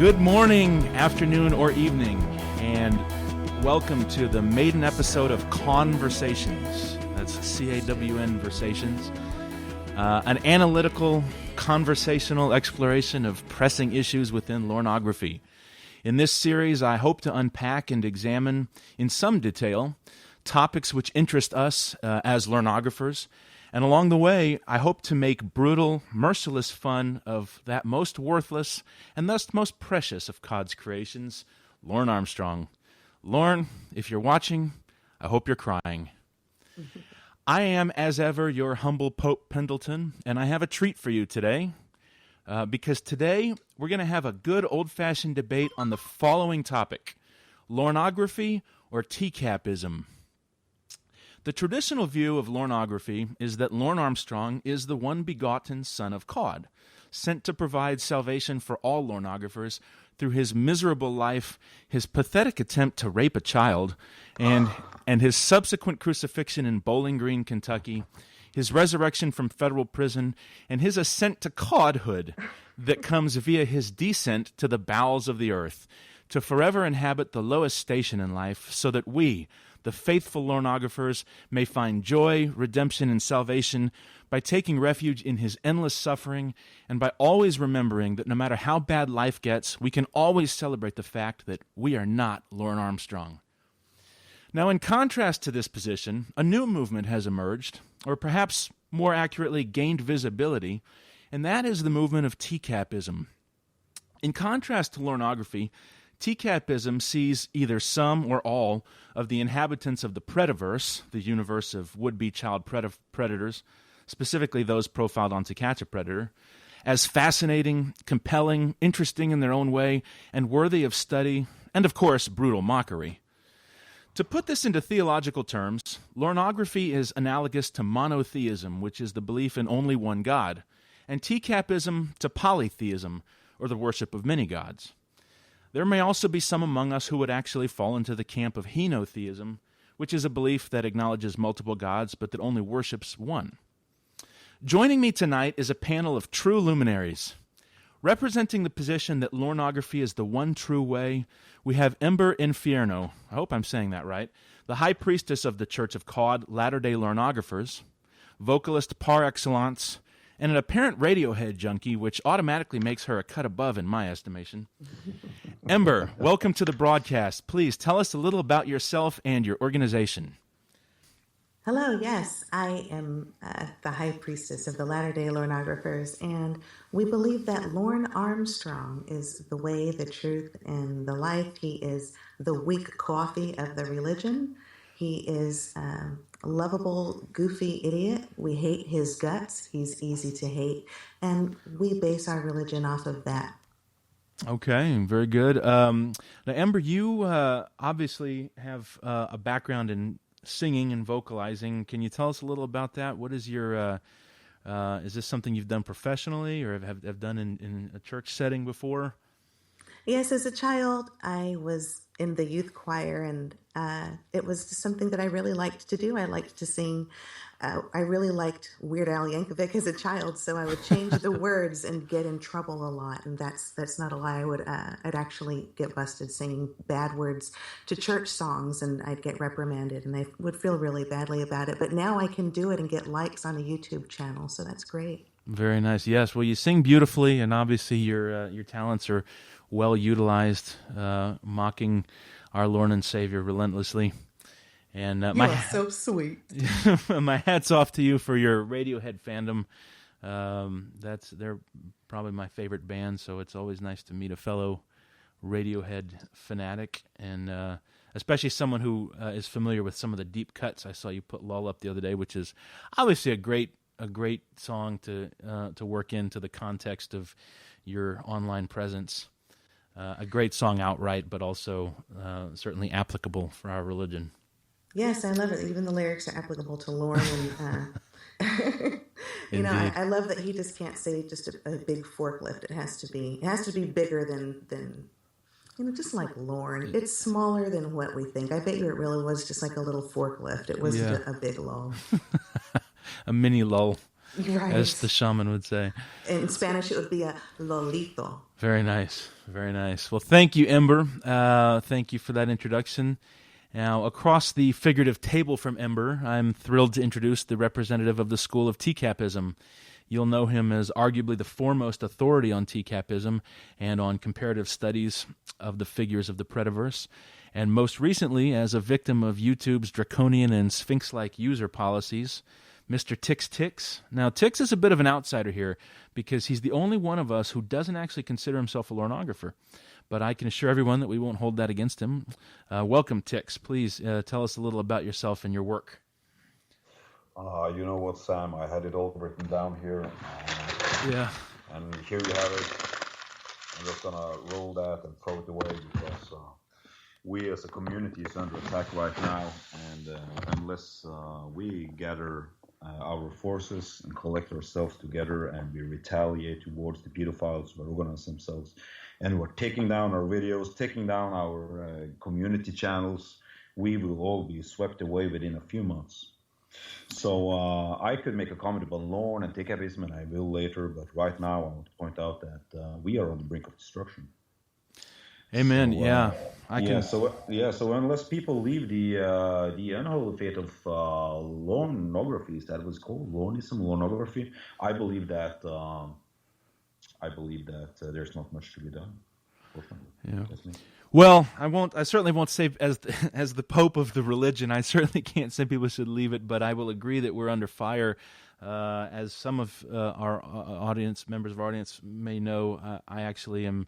Good morning, afternoon, or evening, and welcome to the maiden episode of Cawnversations. That's Cawnversations, an analytical, conversational exploration of pressing issues within Lornography. In this series, I hope to unpack and examine, in some detail, topics which interest us as Lornographers, and along the way, I hope to make brutal, merciless fun of that most worthless and thus most precious of God's creations, Lorne Armstrong. Lorne, if you're watching, I hope you're crying. I am, as ever, your humble Pope Pendleton, and I have a treat for you today, because today we're going to have a good old-fashioned debate on the following topic: Lornography or TCAPism. The traditional view of Lornography is that Lorne Armstrong is the one-begotten Son of God, sent to provide salvation for all Lornographers through his miserable life, his pathetic attempt to rape a child, and his subsequent crucifixion in Bowling Green, Kentucky, his resurrection from federal prison, and his ascent to godhood that comes via his descent to the bowels of the earth, to forever inhabit the lowest station in life, so that we, the faithful Lornographers, may find joy, redemption, and salvation by taking refuge in his endless suffering, and by always remembering that no matter how bad life gets, we can always celebrate the fact that we are not Lorne Armstrong. Now, in contrast to this position, a new movement has emerged, or perhaps more accurately gained visibility, and that is the movement of TCAPism. In contrast to Lornography, TCAPism sees either some or all of the inhabitants of the Prediverse, the universe of would-be child predators, specifically those profiled on To Catch a Predator, as fascinating, compelling, interesting in their own way, and worthy of study, and of course, brutal mockery. To put this into theological terms, Lornography is analogous to monotheism, which is the belief in only one God, and TCAPism to polytheism, or the worship of many gods. There may also be some among us who would actually fall into the camp of henotheism, which is a belief that acknowledges multiple gods but that only worships one. Joining me tonight is a panel of true luminaries. Representing the position that Lornography is the one true way, we have Ember and Tixxx, I hope I'm saying that right, the high priestess of the Church of God, Latter-day Lornographers, vocalist par excellence, and an apparent Radiohead junkie, which automatically makes her a cut above in my estimation. Ember, welcome to the broadcast. Please tell us a little about yourself and your organization. Hello, yes, I am the High Priestess of the Latter-day Lornographers, and we believe that Lorne Armstrong is the way, the truth, and the life. He is the weak coffee of the religion. He is a lovable, goofy idiot. We hate his guts. He's easy to hate, and we base our religion off of that. Okay, very good. Now, Ember, you obviously have a background in singing and vocalizing. Can you tell us a little about that? What is your, is this something you've done professionally or have done in a church setting before? Yes, as a child, I was in the youth choir, and it was something that I really liked to do. I liked to sing. I really liked Weird Al Yankovic as a child, so I would change the words and get in trouble a lot. And that's not a lie. I'd actually get busted singing bad words to church songs, and I'd get reprimanded, and I would feel really badly about it. But now I can do it and get likes on a YouTube channel, so that's great. Very nice. Yes. Well, you sing beautifully, and obviously your talents are well utilized, mocking our Lord and Savior relentlessly. And you are so sweet. My hat's off to you for your Radiohead fandom. They're probably my favorite band, so it's always nice to meet a fellow Radiohead fanatic, and especially someone who is familiar with some of the deep cuts. I saw you put "Lull Up" the other day, which is obviously a great song to work into the context of your online presence. A great song outright, but also certainly applicable for our religion. Yes, I love it. Even the lyrics are applicable to Lorne. And, I love that he just can't say just a big forklift. It has to be bigger than just like Lorne. It's smaller than what we think. I bet you it really was just like a little forklift. It wasn't a big lull. A mini lull. as the shaman would say. In Spanish, it would be a lolito. Very nice. Very nice. Well, thank you, Ember. Thank you for that introduction. Now, across the figurative table from Ember, I'm thrilled to introduce the representative of the school of TCAPism. You'll know him as arguably the foremost authority on TCAPism and on comparative studies of the figures of the Prediverse, and most recently as a victim of YouTube's draconian and Sphinx-like user policies, Mr. TCAPism. Now, Tixx is a bit of an outsider here because he's the only one of us who doesn't actually consider himself a Lornographer. But I can assure everyone that we won't hold that against him. Welcome, Tixx. Please tell us a little about yourself and your work. You know what, Sam? I had it all written down here. Yeah. And here you have it. I'm just going to roll that and throw it away because we as a community is under attack right now. And unless we gather our forces and collect ourselves together and we retaliate towards the pedophiles who organize themselves and who are taking down our videos, taking down our community channels, we will all be swept away within a few months. So I could make a comment about Lorne and TCAPism, and I will later, but right now I want to point out that we are on the brink of destruction. Amen. So, So unless people leave the unholy fate of Lornography, is that what it's called? Lornism, Lornography. I believe that there's not much to be done. Yeah. Well, I certainly won't say as the Pope of the religion, I certainly can't say people should leave it, but I will agree that we're under fire. As some of our members of our audience may know, I actually am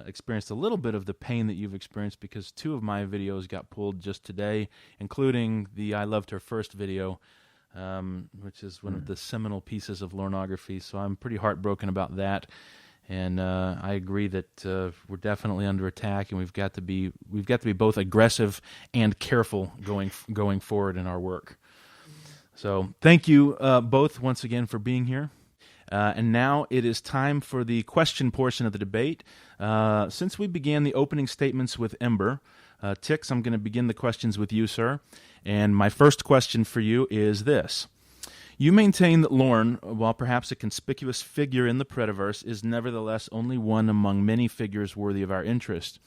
experienced a little bit of the pain that you've experienced because 2 of my videos got pulled just today, including the I Loved Her First video, which is one of the seminal pieces of Lornography. So I'm pretty heartbroken about that. And I agree that we're definitely under attack, and we've got to be both aggressive and careful going forward in our work. So thank you both once again for being here. And now it is time for the question portion of the debate. Since we began the opening statements with Ember, Tixx, I'm going to begin the questions with you, sir. And my first question for you is this. You maintain that Lorne, while perhaps a conspicuous figure in the Prediverse, is nevertheless only one among many figures worthy of our interest.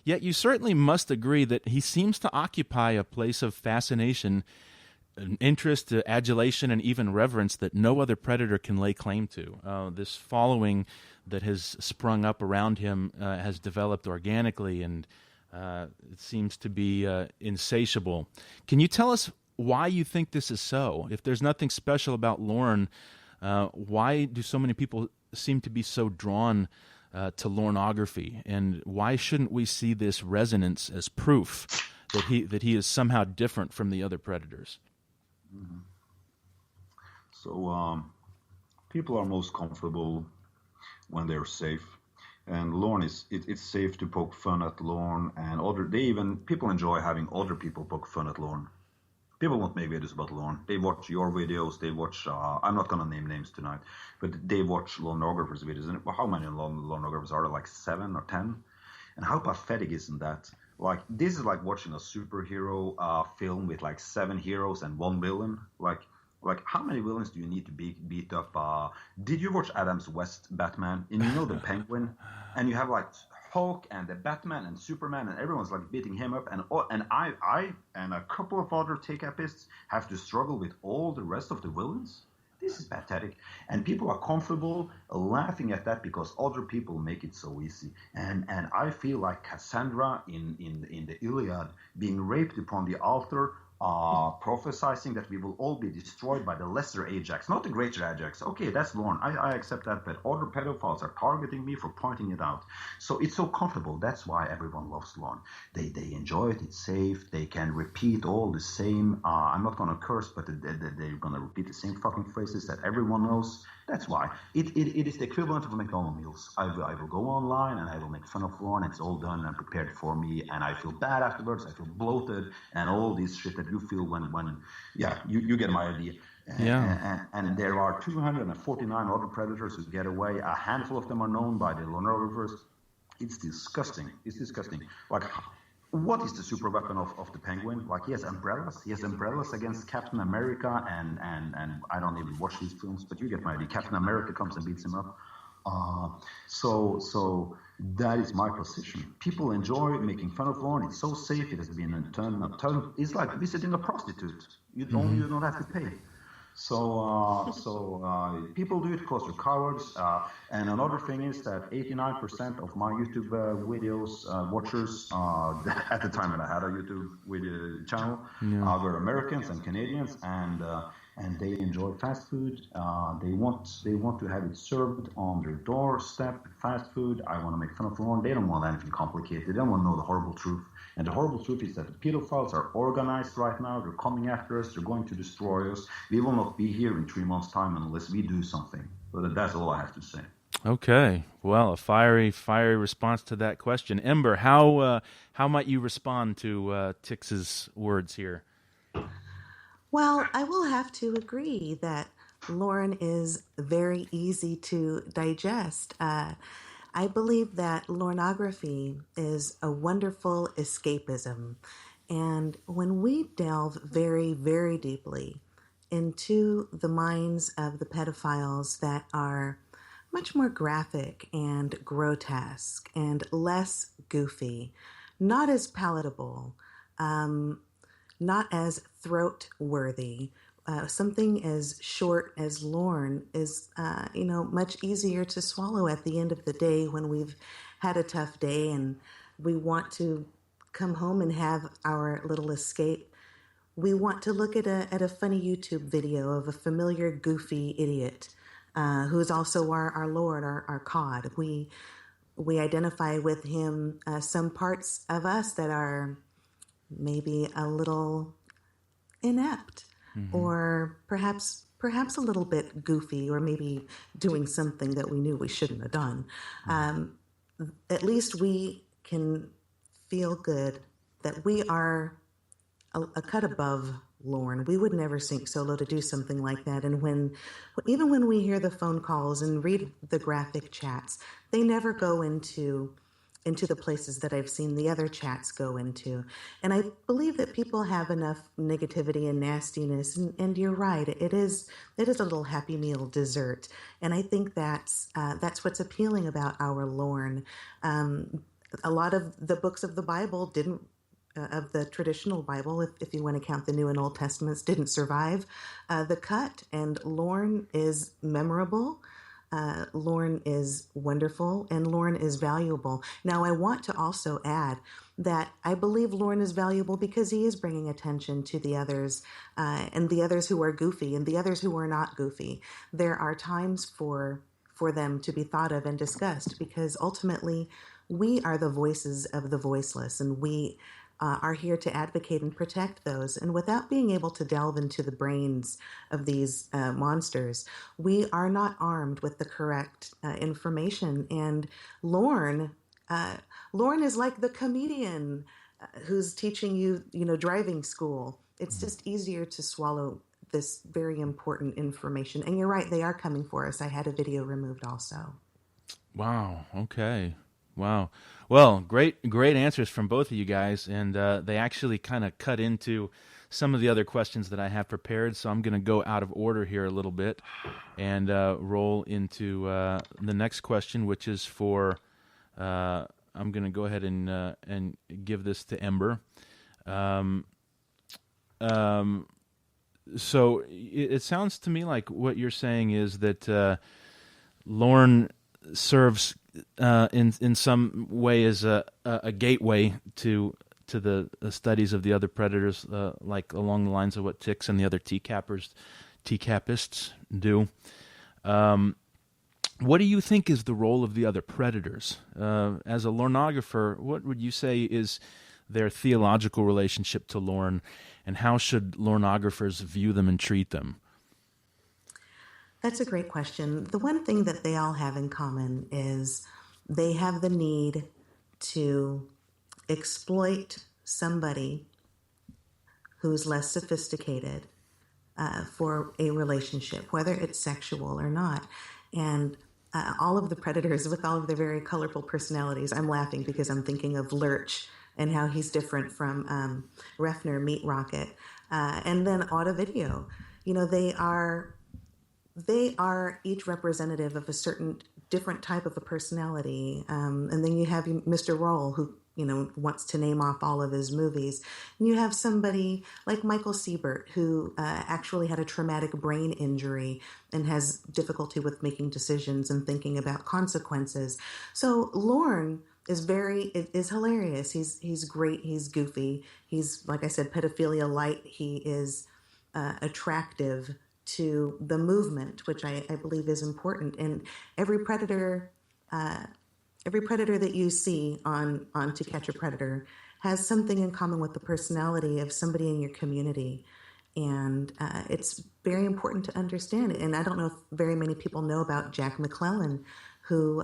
Yet you certainly must agree that he seems to occupy a place of fascination, interest, adulation, and even reverence that no other predator can lay claim to. This following that has sprung up around him has developed organically, and it seems to be insatiable. Can you tell us why you think this is so? If there's nothing special about Lorne, why do so many people seem to be so drawn to Lornography? And why shouldn't we see this resonance as proof that he is somehow different from the other predators? Mm-hmm. So people are most comfortable when they're safe. And Lorne it's safe to poke fun at Lorne, and people enjoy having other people poke fun at Lorne. People won't make videos about Lorne. They watch your videos. They watch, I'm not going to name names tonight, but they watch Lornographers' videos. And how many Lornographers are there? Like 7 or 10? And how pathetic isn't that? Like, this is like watching a superhero film with like 7 heroes and 1 villain. Like how many villains do you need to beat up? Did you watch Adam's West Batman? And you know the Penguin? And you have like Hulk and the Batman and Superman, and everyone's like beating him up, and I and a couple of other TCAPists have to struggle with all the rest of the villains. This is pathetic, and people are comfortable laughing at that because other people make it so easy. And I feel like Cassandra in the Iliad being raped upon the altar, prophesizing that we will all be destroyed by the lesser Ajax, not the greater Ajax. Okay, that's Lorne. I accept that, but other pedophiles are targeting me for pointing it out. So it's so comfortable. That's why everyone loves Lorne. They enjoy it. It's safe. They can repeat all the same. I'm not going to curse, but they're going to repeat the same fucking phrases that everyone knows. That's why. It is the equivalent of McDonald's meals. I will go online and I will make fun of Lorne. It's all done and prepared for me, and I feel bad afterwards. I feel bloated and all this shit that you feel when you get my idea. And there are 249 other predators who get away. A handful of them are known by the Lornographers. It's disgusting. Like, what is the super weapon of the Penguin? Like, he has umbrellas. He has umbrellas against Captain America, and I don't even watch these films, but you get my idea. Captain America comes and beats him up. So that is my position. People enjoy making fun of Lorne. It's so safe. It has been a turn. It's like visiting a prostitute. You don't have to pay. So people do it because they're cowards. And another thing is that 89% of my YouTube videos watchers at the time when I had a YouTube video channel were Americans and Canadians, and they enjoy fast food. They want to have it served on their doorstep. Fast food. I want to make fun of Lorne. They don't want anything complicated. They don't want to know the horrible truth. And the horrible truth is that the pedophiles are organized right now. They're coming after us. They're going to destroy us. We will not be here in 3 months' time unless we do something. But that's all I have to say. Okay. Well, a fiery response to that question. Ember, how might you respond to Tixx's words here? Well, I will have to agree that Lorne is very easy to digest. I believe that Lornography is a wonderful escapism. And when we delve very, very deeply into the minds of the pedophiles that are much more graphic and grotesque and less goofy, not as palatable, not as throat-worthy, something as short as Lorne is, much easier to swallow at the end of the day when we've had a tough day and we want to come home and have our little escape. We want to look at a funny YouTube video of a familiar goofy idiot who's also our Lord, our COD. We identify with him some parts of us that are maybe a little inept, or perhaps a little bit goofy, or maybe doing something that we knew we shouldn't have done. At least we can feel good that we are a cut above Lorne. We would never sink so low to do something like that. And even when we hear the phone calls and read the graphic chats, they never go into the places that I've seen the other chats go into. And I believe that people have enough negativity and nastiness, and you're right, it is a little Happy Meal dessert. And I think that's what's appealing about our Lorne. A lot of the books of the Bible of the traditional Bible, if you want to count the New and Old Testaments, didn't survive the cut, and Lorne is memorable. Lorne is wonderful, and Lorne is valuable. Now, I want to also add that I believe Lorne is valuable because he is bringing attention to the others, and the others who are goofy, and the others who are not goofy. There are times for them to be thought of and discussed, because ultimately we are the voices of the voiceless, and we are here to advocate and protect those. And without being able to delve into the brains of these monsters, we are not armed with the correct information. And Lorne is like the comedian who's teaching you, driving school. It's just easier to swallow this very important information. And you're right, they are coming for us. I had a video removed also. Wow. Okay. Wow. Well, great answers from both of you guys, and they actually kind of cut into some of the other questions that I have prepared, so I'm going to go out of order here a little bit and roll into the next question, which is for, I'm going to go ahead and give this to Ember. So it sounds to me like what you're saying is that Lorne serves in some way as a gateway to the studies of the other predators, like along the lines of what Tixx and the other TCAPists do. What do you think is the role of the other predators? As a Lornographer, what would you say is their theological relationship to Lorne, and how should Lornographers view them and treat them? That's a great question. The one thing that they all have in common is they have the need to exploit somebody who's less sophisticated for a relationship, whether it's sexual or not. And all of the predators, with all of their very colorful personalities, I'm laughing because I'm thinking of Lurch and how he's different from Refner Meat Rocket, and then Auto Video. They are each representative of a certain different type of a personality. And then you have Mr. Roll, who, wants to name off all of his movies. And you have somebody like Michael Siebert, who actually had a traumatic brain injury and has difficulty with making decisions and thinking about consequences. So Lorne is hilarious. He's great. He's goofy. He's, like I said, pedophilia light. He is attractive to the movement, which I believe is important. And every predator that you see on To Catch a Predator has something in common with the personality of somebody in your community. And it's very important to understand it. And I don't know if very many people know about Jack McClellan, who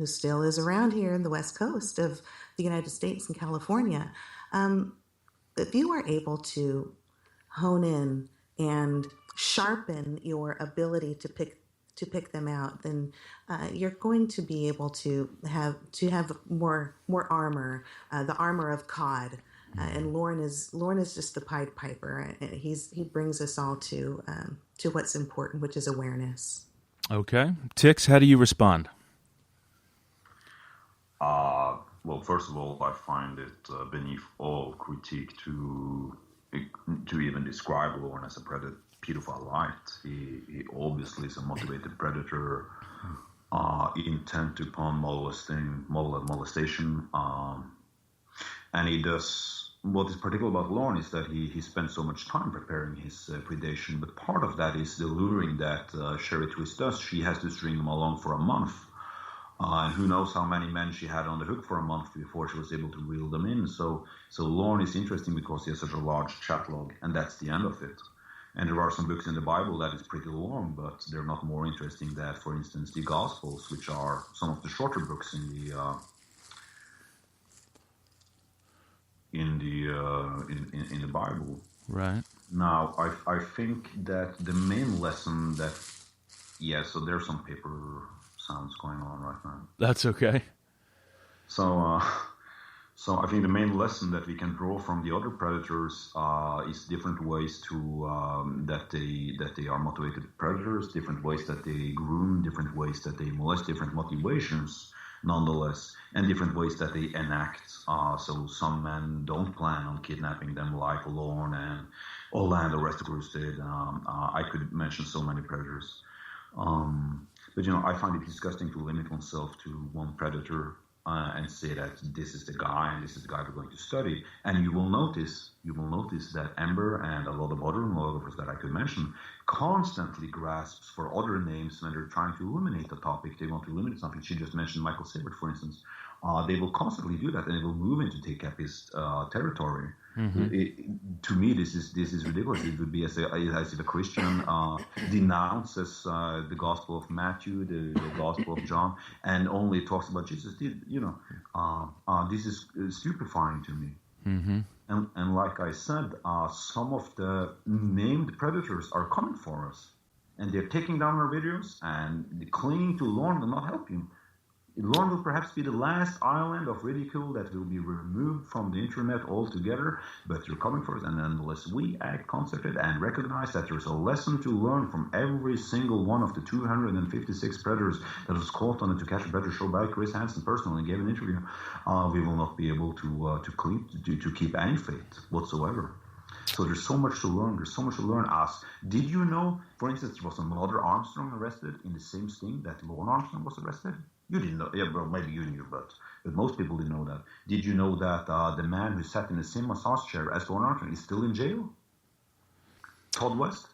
still is around here in the West Coast of the United States and California. If you are able to hone in and sharpen your ability to pick them out, then you're going to be able to have more armor, the armor of Cod. And Lorne is just the Pied Piper. He brings us all to what's important, which is awareness. Okay, Tixx, how do you respond? Well, first of all, I find it beneath all critique to even describe Lorne as a pedophile light. He obviously is a motivated predator, intent upon molestation, and he does. What is particular about Lorne is that he spends so much time preparing his predation, but part of that is the luring that Sherry Twist does. She has to string him along for a month. And who knows how many men she had on the hook for a month before she was able to reel them in. So Lorne is interesting because he has such a large chat log, and that's the end of it. And there are some books in the Bible that is pretty long, but they're not more interesting than, for instance, the Gospels, which are some of the shorter books in the Bible. Right. Now, I think that the main lesson that, so there's some paper sounds going on right now. That's okay. So I think the main lesson that we can draw from the other predators is different ways to that they are motivated predators, different ways that they groom, different ways that they molest, different motivations nonetheless, and different ways that they enact. So some men don't plan on kidnapping them, like Lorne and Orlando Rescuers did. I could mention so many predators. But I find it disgusting to limit oneself to one predator and say that this is the guy and this is the guy we're going to study. And you will notice that Ember and a lot of other monographers that I could mention constantly grasps for other names when they're trying to illuminate the topic. They want to illuminate something. She just mentioned Michael Siebert, for instance. They will constantly do that, and it will move into TCAPist territory. Mm-hmm. To me, this is ridiculous. It would be as if a Christian denounces the Gospel of Matthew, the Gospel of John, and only talks about Jesus. This is stupefying to me. Mm-hmm. And like I said, some of the named predators are coming for us, and they're taking down our videos, and clinging to Lorne will not help you. Lorne will perhaps be the last island of ridicule that will be removed from the internet altogether, but they're coming for us, and unless we act concerted and recognize that there's a lesson to learn from every single one of the 256 predators that was caught on the To Catch a Predator show by Chris Hansen personally and gave an interview, we will not be able to keep any faith whatsoever. So there's so much to learn. There's so much to learn. Did you know, for instance, there was another Armstrong arrested in the same sting that Lorne Armstrong was arrested? You didn't know. Yeah, well, maybe you knew, but most people didn't know that. Did you know that the man who sat in the same massage chair as Lorne Armstrong is still in jail? Todd West.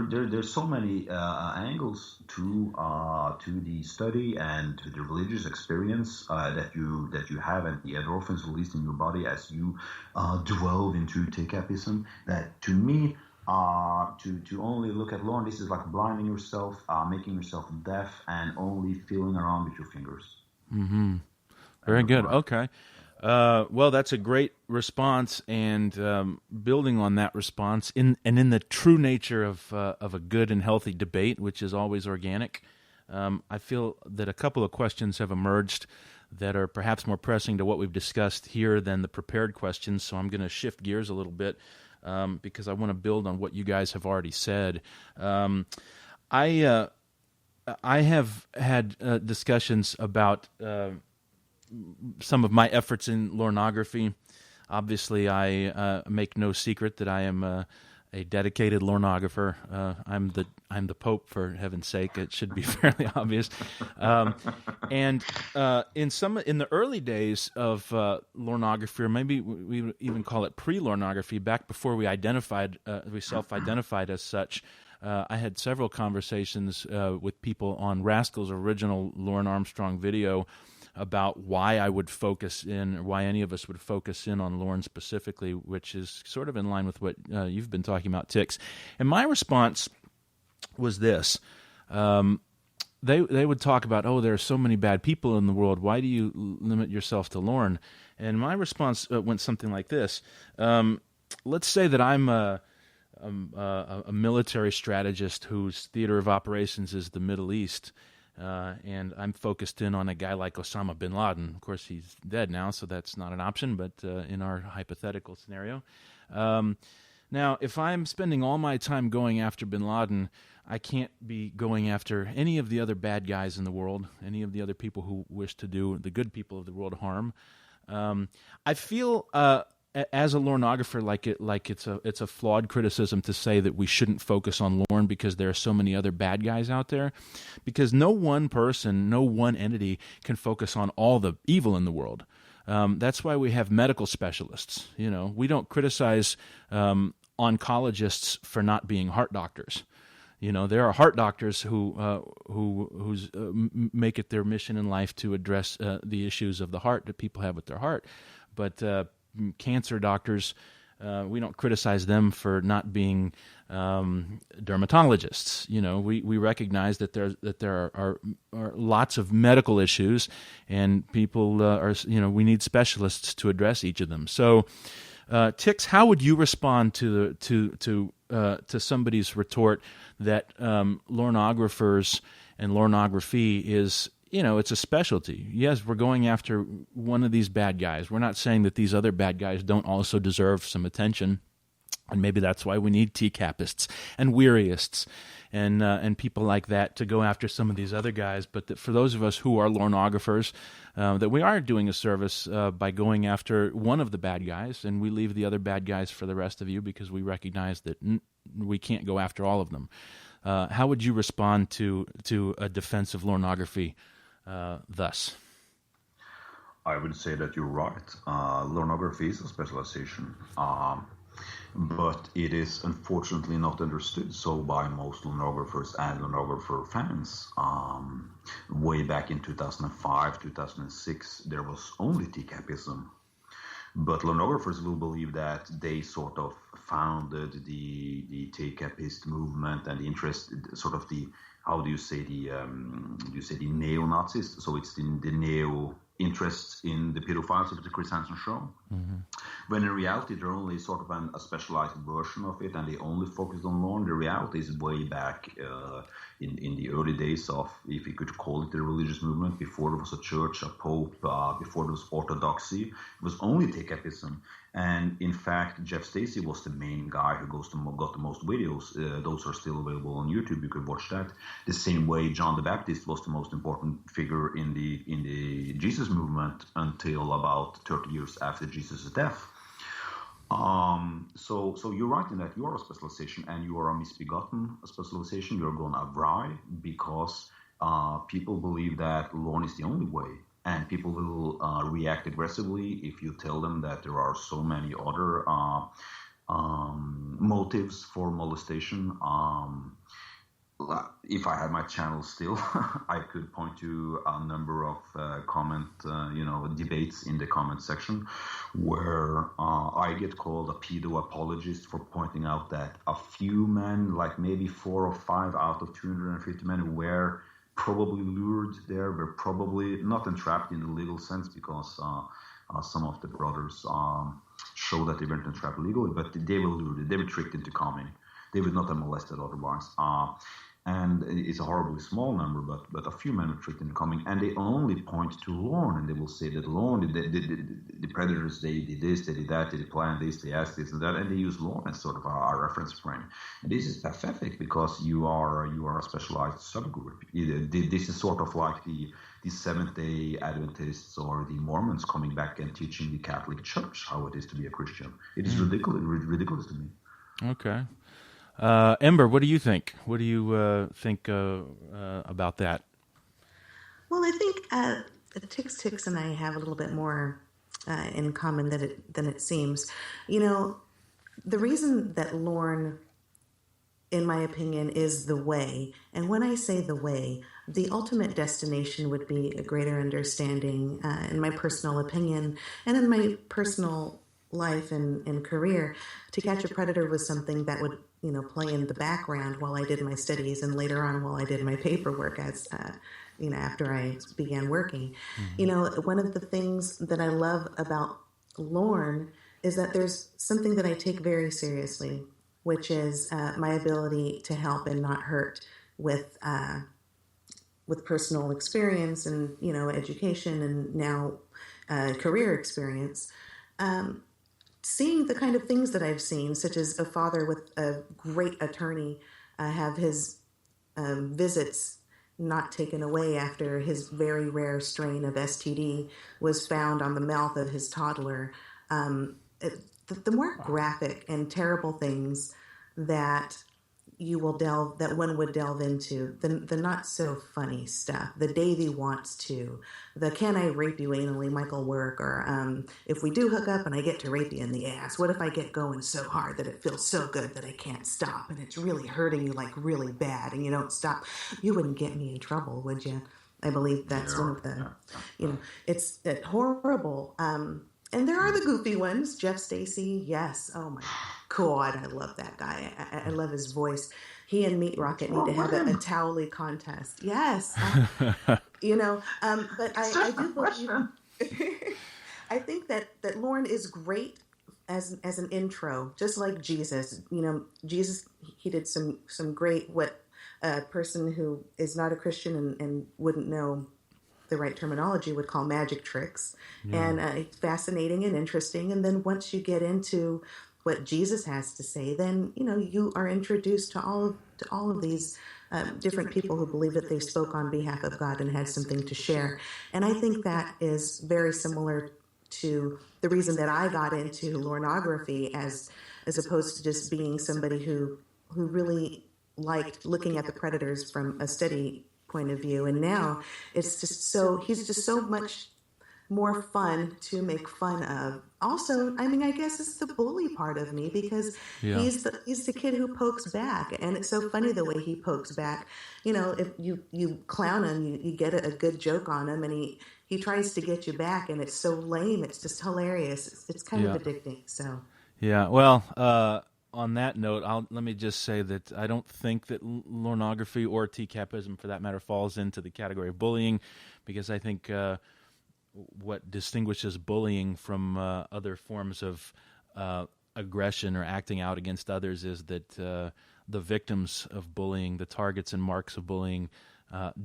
There's so many angles to the study and to the religious experience that you have, and the endorphins released in your body as you delve into TCAPism. That to me, to only look at Lorne, this is like blinding yourself, making yourself deaf, and only feeling around with your fingers. Mm-hmm. Very good. Okay. Well, that's a great response, and building on that response, in the true nature of a good and healthy debate, which is always organic, I feel that a couple of questions have emerged that are perhaps more pressing to what we've discussed here than the prepared questions. So I'm going to shift gears a little bit because I want to build on what you guys have already said. I have had discussions about some of my efforts in Lornography. Obviously, I make no secret that I am a dedicated Lornographer. I'm the Pope, for heaven's sake. It should be fairly obvious. And in the early days of Lornography, or maybe we would even call it pre-Lornography, back before we self-identified as such, I had several conversations with people on Rascal's original Lorne Armstrong video about why I would focus in, or why any of us would focus in on Lorne specifically, which is sort of in line with what you've been talking about, Tixxx. And my response was this. They would talk about, there are so many bad people in the world. Why do you limit yourself to Lorne? And my response went something like this. Let's say that I'm a military strategist whose theater of operations is the Middle East, and I'm focused in on a guy like Osama bin Laden. Of course, he's dead now, so that's not an option, but in our hypothetical scenario. Now, if I'm spending all my time going after bin Laden, I can't be going after any of the other bad guys in the world, any of the other people who wish to do the good people of the world harm. I feel as a Lornographer, like it's a flawed criticism to say that we shouldn't focus on Lorne because there are so many other bad guys out there, because no one person, no one entity can focus on all the evil in the world. That's why we have medical specialists. We don't criticize oncologists for not being heart doctors. There are heart doctors who make it their mission in life to address the issues of the heart that people have with their heart, but cancer doctors, we don't criticize them for not being dermatologists. We recognize that there are lots of medical issues, and people we need specialists to address each of them. So, Tixxx, how would you respond to somebody's retort that Lornographers and Lornography is, it's a specialty? Yes, we're going after one of these bad guys. We're not saying that these other bad guys don't also deserve some attention, and maybe that's why we need TCAPists and Wearyists and people like that to go after some of these other guys. But that for those of us who are Lornographers, that we are doing a service by going after one of the bad guys, and we leave the other bad guys for the rest of you because we recognize that we can't go after all of them. How would you respond to a defense of Lornography thus? I would say that you're right. Lornography is a specialization, but it is unfortunately not understood so by most Lornographers and Lornographer fans. Way back in 2005, 2006, there was only TCAPism. But Lornographers will believe that they sort of founded the TCAPist movement and the interest, sort of the, how do you say the neo-Nazis? So it's the neo interests in the pedophiles of the Chris Hansen show. Mm-hmm. When in reality they're only sort of a specialized version of it, and they only focused on Lorne. The reality is way back in the early days of, if you could call it, the religious movement, before there was a church, a pope, before there was orthodoxy, it was only TCAPism. And in fact, Jeff Stacey was the main guy who got the most videos. Those are still available on YouTube. You could watch that. The same way John the Baptist was the most important figure in the Jesus movement until about 30 years after Jesus' death. So you're right in that you are a specialization, and you are a misbegotten specialization. You're going awry because people believe that Lorne is the only way. And people will react aggressively if you tell them that there are so many other motives for molestation. If I had my channel still, I could point to a number of debates in the comment section where I get called a pedo apologist for pointing out that a few men, like maybe 4 or 5 out of 250 men, were probably lured there. Were probably not entrapped in the legal sense, because some of the brothers show that they weren't entrapped legally, but they were lured. They were tricked into coming. They would not have molested otherwise. And it's a horribly small number, but a few men are tricked into coming, and they only point to Lorne, and they will say that Lorne, the predators, they did this, they did that, they planned this, they asked this and that, and they use Lorne as sort of our reference frame. And this is pathetic because you are a specialized subgroup. This is sort of like the Seventh-day Adventists or the Mormons coming back and teaching the Catholic Church how it is to be a Christian. It is ridiculous to me. Okay. Ember, what do you think? What do you think about that? Well, I think Tixxx and I have a little bit more in common than it seems. You know, the reason that Lorne, in my opinion, is the way, and when I say the way, the ultimate destination would be a greater understanding, in my personal opinion, and in my personal life and career. To Catch a Predator was something that would, play in the background while I did my studies, and later on while I did my paperwork as after I began working. Mm-hmm. One of the things that I love about Lorne is that there's something that I take very seriously, which is my ability to help and not hurt with personal experience and education and now career experience. Seeing the kind of things that I've seen, such as a father with a great attorney have his visits not taken away after his very rare strain of STD was found on the mouth of his toddler. The more graphic and terrible things that one would delve into, the not so funny stuff, the Davy wants to, the can I rape you anally Michael work, or if we do hook up and I get to rape you in the ass, what if I get going so hard that it feels so good that I can't stop and it's really hurting you like really bad and you don't stop? You wouldn't get me in trouble, would you? I believe that's one of the, it's horrible. And there are the goofy ones. Jeff Stacy, yes. Oh my God, I love that guy. I love his voice. He and Meat Rocket need to have a towel contest. Yes. But I do believe, I think that Lorne is great as an intro, just like Jesus. Jesus, he did some great, what a person who is not a Christian and wouldn't know the right terminology would call magic tricks, and fascinating and interesting. And then once you get into what Jesus has to say, then you are introduced to all of these different people who believe that they spoke on behalf of God and had something to share. And I think that is very similar to the reason that I got into Lornography as opposed to just being somebody who really liked looking at the predators from a study point of view. And now it's just he's just so much more fun to make fun of. Also, I mean, I guess it's the bully part of me, because he's the kid who pokes back, and it's so funny the way he pokes back. If you clown him, you get a good joke on him, and he tries to get you back, and it's so lame. It's just hilarious. It's kind of addicting. So well, on that note, let me just say that I don't think that Lornography or TCAPism, for that matter, falls into the category of bullying, because I think what distinguishes bullying from other forms of aggression or acting out against others is that the victims of bullying, the targets and marks of bullying,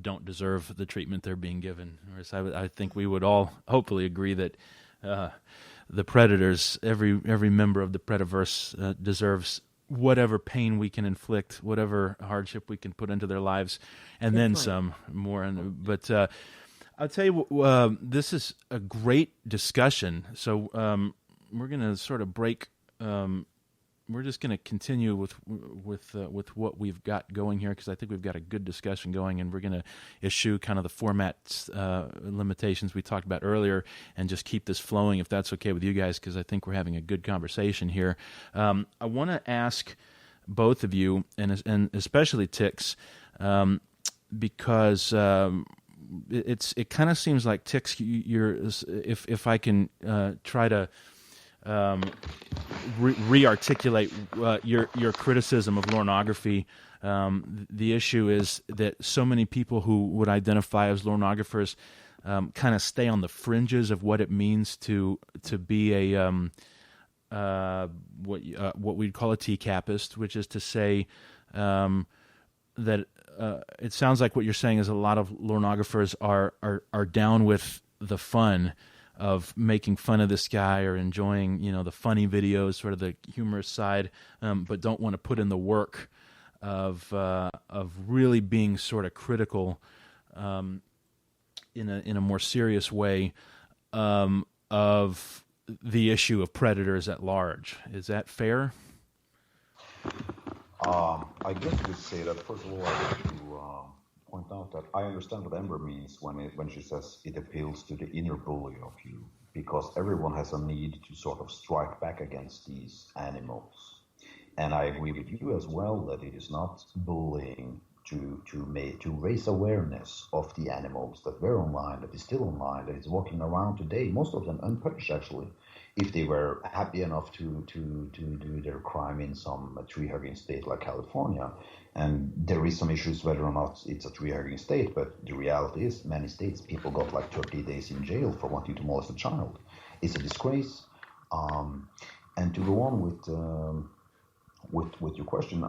don't deserve the treatment they're being given. Whereas I think we would all hopefully agree that the predators, every member of the Predaverse deserves whatever pain we can inflict, whatever hardship we can put into their lives, and then some more. But I'll tell you, this is a great discussion. So we're going to sort of break. We're just going to continue with what we've got going here, because I think we've got a good discussion going, and we're going to eschew kind of the format limitations we talked about earlier, and just keep this flowing, if that's okay with you guys, because I think we're having a good conversation here. I want to ask both of you, and especially Tixxx, because it kind of seems like, Tixxx, you're, if I can try to re-articulate your criticism of Lornography. The issue is that so many people who would identify as Lornographers kind of stay on the fringes of what it means to be a what we'd call a TCAPist, which is to say that it sounds like what you're saying is a lot of lornographers are down with the fun of making fun of this guy or enjoying, the funny videos, sort of the humorous side, but don't want to put in the work of really being sort of critical in a more serious way of the issue of predators at large. Is that fair? I guess you could say that. First of all, I have to point out that I understand what Ember means when she says it appeals to the inner bully of you, because everyone has a need to sort of strike back against these animals. And I agree with you as well that it is not bullying to raise awareness of the animals that were online, that is still online, that is walking around today, most of them unpunished actually, if they were happy enough to do their crime in some tree-hugging state like California. And there is some issues whether or not it's a tree-hugging state, but the reality is many states people got like 30 days in jail for wanting to molest a child. It's a disgrace. And to go on with your question,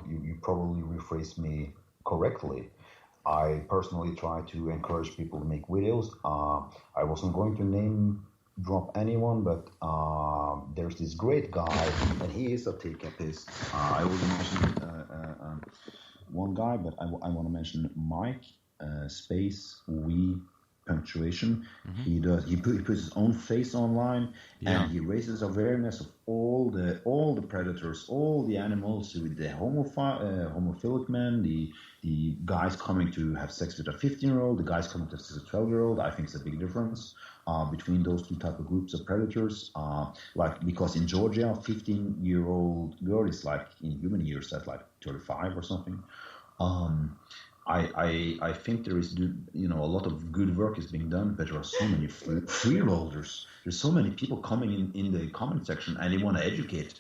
you probably rephrased me correctly. I personally try to encourage people to make videos. I wasn't going to name drop anyone, but there's this great guy, and he is a TCAPist. I already mentioned one guy, but I want to mention Mike, space, we, punctuation. Mm-hmm. He puts his own face online, and he raises awareness of all the predators, all the animals, with the homophilic men, the guys coming to have sex with a 15-year-old, the guys coming to have sex with a 12-year-old. I think it's a big difference between those two type of groups of predators. Because in Georgia, 15-year-old girl is like in human years that's like 35 or something. I think there is, a lot of good work is being done, but there are so many freeloaders. There's so many people coming in the comment section, and they want to educate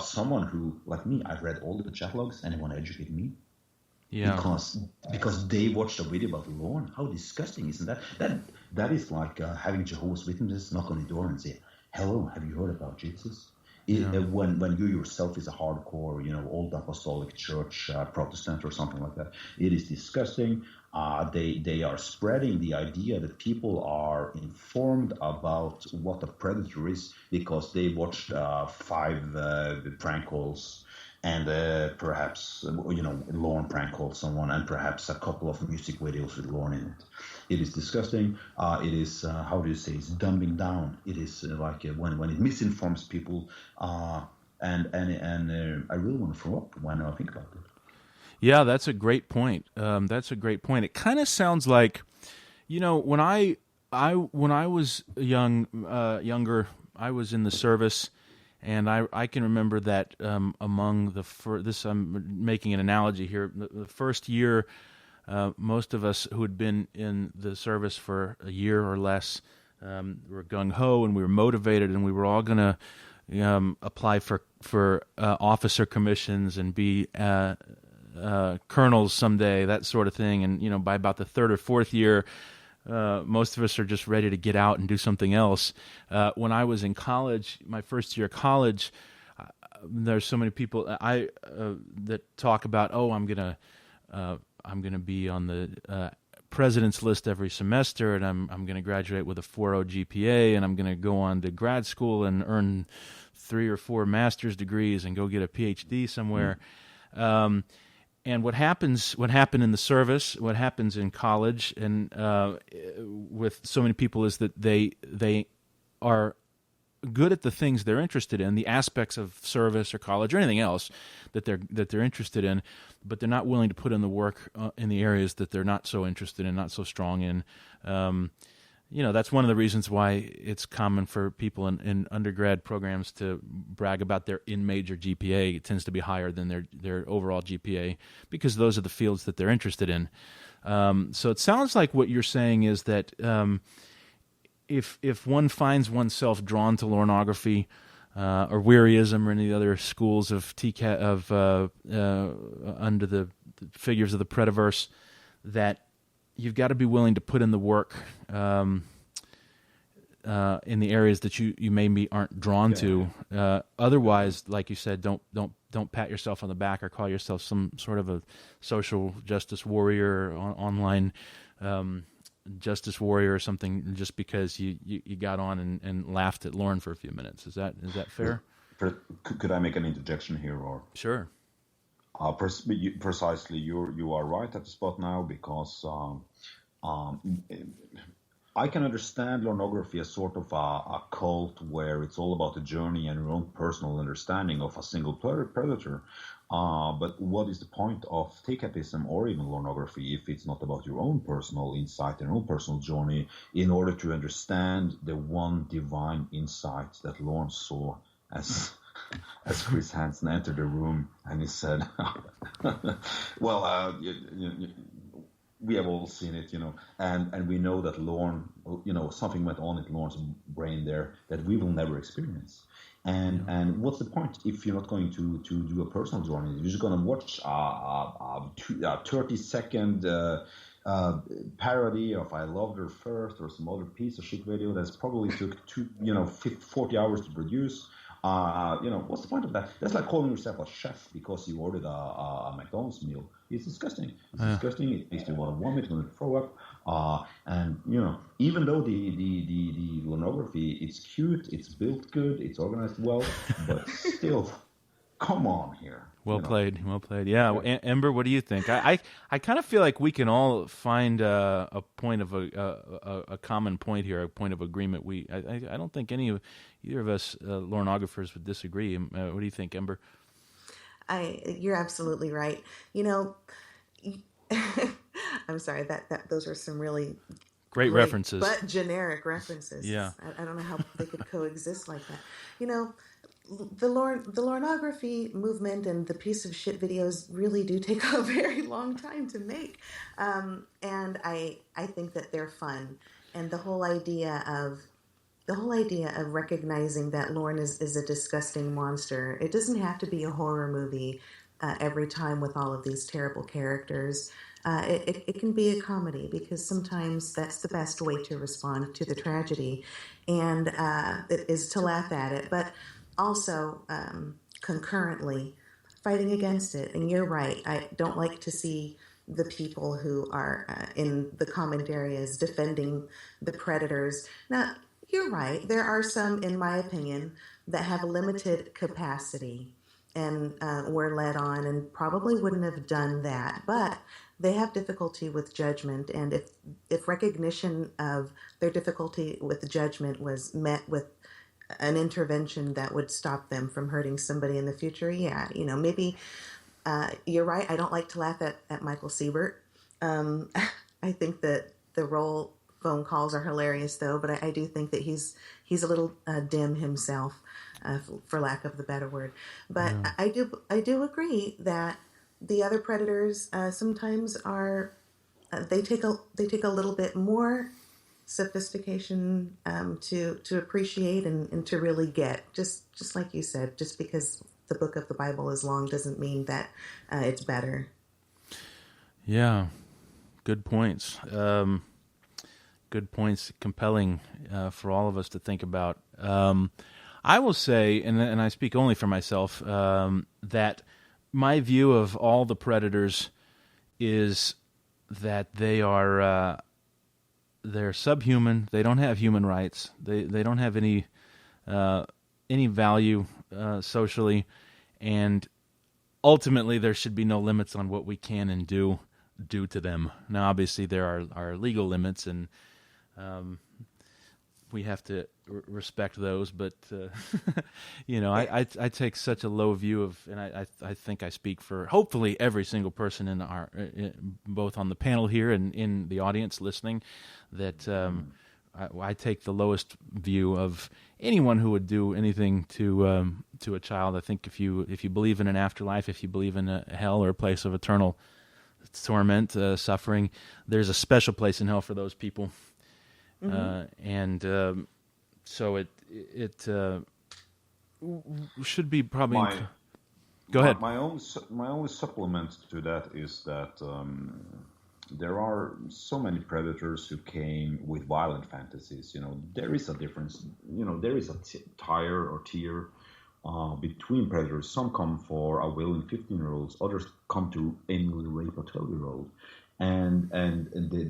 someone who, like me, I've read all the chat logs, and they want to educate me. Yeah. Because they watched a video about Lorne. How disgusting, isn't that? That is like having Jehovah's Witnesses knock on the door and say, "Hello, have you heard about Jesus?" When you yourself is a hardcore, old apostolic church Protestant or something like that, it is disgusting. They are spreading the idea that people are informed about what a predator is because they watched 5 prank calls and perhaps Lorne prank called someone, and perhaps a couple of music videos with Lorne in it. It is disgusting. It is how do you say? It's dumbing down. It is like when it misinforms people, and I really want to throw up when I think about it. Yeah, that's a great point. It kind of sounds like, when I was younger, I was in the service. And I can remember that among this, I'm making an analogy here. The first year, most of us who had been in the service for a year or less were gung-ho, and we were motivated, and we were all going to apply for officer commissions and be colonels someday, that sort of thing. And by about the third or fourth year, most of us are just ready to get out and do something else. When I was in college, my first year of college, there's so many people that talk about, I'm gonna be on the president's list every semester, and I'm gonna graduate with a 4.0 GPA, and I'm gonna go on to grad school and earn 3 or 4 master's degrees and go get a PhD somewhere. And what happened in the service, what happens in college, and with so many people is that they are good at the things they're interested in, the aspects of service or college or anything else that they're interested in, but they're not willing to put in the work in the areas that they're not so interested in, not so strong in. That's one of the reasons why it's common for people in undergrad programs to brag about their in-major GPA. It tends to be higher than their overall GPA because those are the fields that they're interested in. So it sounds like what you're saying is that if one finds oneself drawn to Lornography or Wearyism or any of the other schools of under the figures of the Prediverse, that you've got to be willing to put in the work in the areas that you maybe aren't drawn to. Otherwise, like you said, don't pat yourself on the back or call yourself some sort of a social justice warrior, online justice warrior or something, just because you got on and laughed at Lorne for a few minutes. Is that fair? Could I make an interjection here, or? Sure. Precisely, you are right at the spot now, because I can understand Lornography as sort of a cult where it's all about the journey and your own personal understanding of a single predator. But what is the point of TCAPism or even Lornography if it's not about your own personal insight and your own personal journey in order to understand the one divine insight that Lorne saw as Chris Hansen entered the room and he said, well, we have all seen it, and we know that Lorne, something went on in Lorne's brain there that we will never experience. And what's the point if you're not going to do a personal journey? You're just going to watch a 30-second parody of "I Loved Her First" or some other piece of shit video that's probably took 40 hours to produce. What's the point of that? That's like calling yourself a chef because you ordered a McDonald's meal. It's disgusting. It's disgusting. It makes you want to vomit, want to throw up. And even though the Lornography, it's cute, it's built good, it's organized well, but still, come on here. Well played. Yeah, Ember, what do you think? I kind of feel like we can all find a point of a common point here, a point of agreement. I don't think either of us Lornographers would disagree. What do you think, Ember? You're absolutely right. I'm sorry that those are some really great references, but generic references. Yeah, I don't know how they could coexist like that. The Lornography movement and the piece of shit videos really do take a very long time to make, and I think that they're fun, and the whole idea of recognizing that Lorne is a disgusting monster. It doesn't have to be a horror movie every time with all of these terrible characters. It can be a comedy, because sometimes that's the best way to respond to the tragedy, and it is to laugh at it, but also concurrently fighting against it. And you're right, I don't like to see the people who are in the comment areas defending the predators. Now, you're right, there are some, in my opinion, that have a limited capacity and were led on and probably wouldn't have done that, but they have difficulty with judgment, and if recognition of their difficulty with judgment was met with an intervention that would stop them from hurting somebody in the future, maybe you're right. I don't like to laugh at Michael Siebert. I think that the role phone calls are hilarious, though, but I do think that he's a little dim himself, for lack of the better word. But yeah. I do agree that the other predators sometimes are they take a little bit more sophistication to appreciate and to really get, just like you said, just because the book of the Bible is long doesn't mean that it's better. Yeah, good points. Good points, compelling for all of us to think about. I will say, and I speak only for myself, that my view of all the predators is that they're subhuman. They don't have human rights. They don't have any value socially, and ultimately there should be no limits on what we can and do to them. Now, obviously, there are legal limits, and we have to respect those. But I take such a low view of, and I think I speak for hopefully every single person both on the panel here and in the audience listening, that I take the lowest view of anyone who would do anything to a child. I think if you believe in an afterlife, if you believe in a hell or a place of eternal torment, suffering, there's a special place in hell for those people. Mm-hmm. So it should be probably. Go ahead. My only supplement to that is that there are so many predators who came with violent fantasies. There is a difference. There is a tier between predators. Some come for a willing 15-year-olds, others come to aimlessly rape a 12-year-old. And the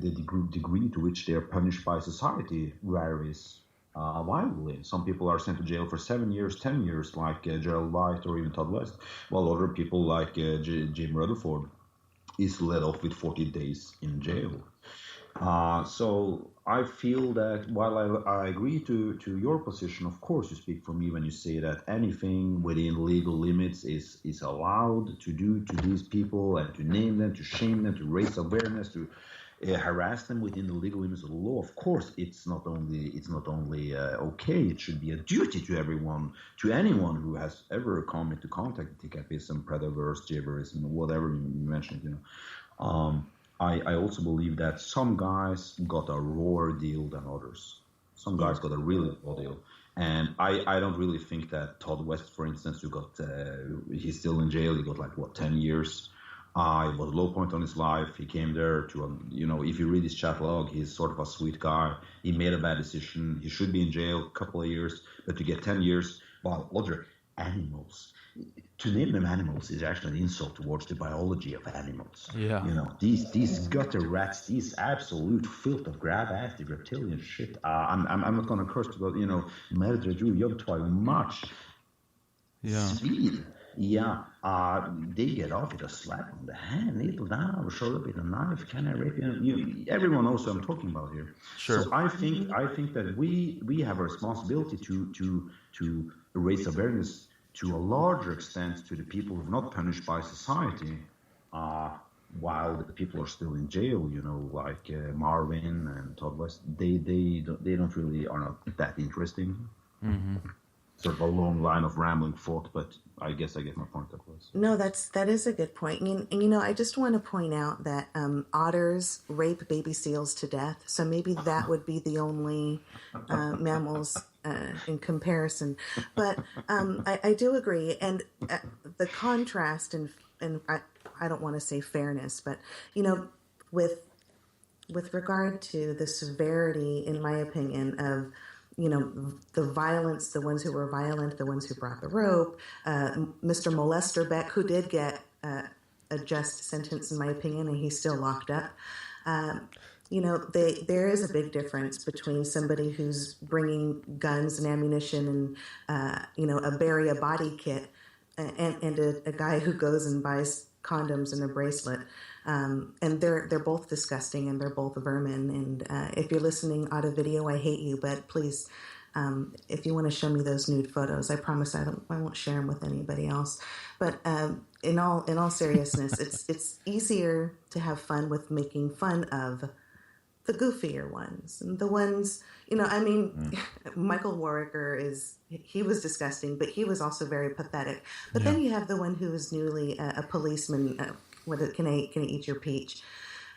degree to which they are punished by society varies wildly. Some people are sent to jail for 7 years, 10 years, like Gerald White or even Todd West, while other people like Jim Rutherford is let off with 40 days in jail. So I feel that while I agree to your position, of course you speak for me when you say that anything within legal limits is allowed to do to these people, and to name them, to shame them, to raise awareness, to harass them within the legal limits of the law. Of course, it's not only okay. It should be a duty to anyone who has ever come into contact with TCAPism, Predaverse, Jibberism, whatever you mentioned. I also believe that some guys got a rawer deal than others. Some guys got a really raw deal. And I don't really think that Todd West, for instance, who got he's still in jail. He got 10 years. It was a low point on his life. He came there to, if you read his chat log, he's sort of a sweet guy. He made a bad decision. He should be in jail a couple of years, but to get 10 years, while other animals, to name them animals is actually an insult towards the biology of animals. Yeah. These gutter rats, these absolute filth of grab-active reptilian shit. I'm not going to curse, but, murder you, Yogtwai, much. Yeah. Speed. Yeah, they get off with a slap on the hand, kneel down, shoulder with a knife. Can I rape you? Everyone knows what I'm talking about here. Sure. So I think that we have a responsibility to raise awareness to a larger extent to the people who are not punished by society, while the people are still in jail. Like Marvin and Todd West. They don't really are not that interesting. Mm-hmm. Sort of a long line of rambling thought, but I guess I get my point across. No, that is a good point. And I just want to point out that otters rape baby seals to death. So maybe that would be the only mammals in comparison. But I do agree. And the contrast, and I don't want to say fairness, but, with regard to the severity, in my opinion, of the violence, the ones who were violent, the ones who brought the rope, Mr. Molester Beck, who did get a just sentence, in my opinion, and he's still locked up. There is a big difference between somebody who's bringing guns and ammunition and, a bury a body kit and a guy who goes and buys condoms and a bracelet. And they're both disgusting, and they're both vermin. And if you're listening out of video, I hate you, but please, if you want to show me those nude photos, I promise I won't share them with anybody else. But in all seriousness, it's easier to have fun with making fun of the goofier ones, and the ones, Michael Warwicker he was disgusting, but he was also very pathetic. But then you have the one who is newly a policeman. Can I eat your peach?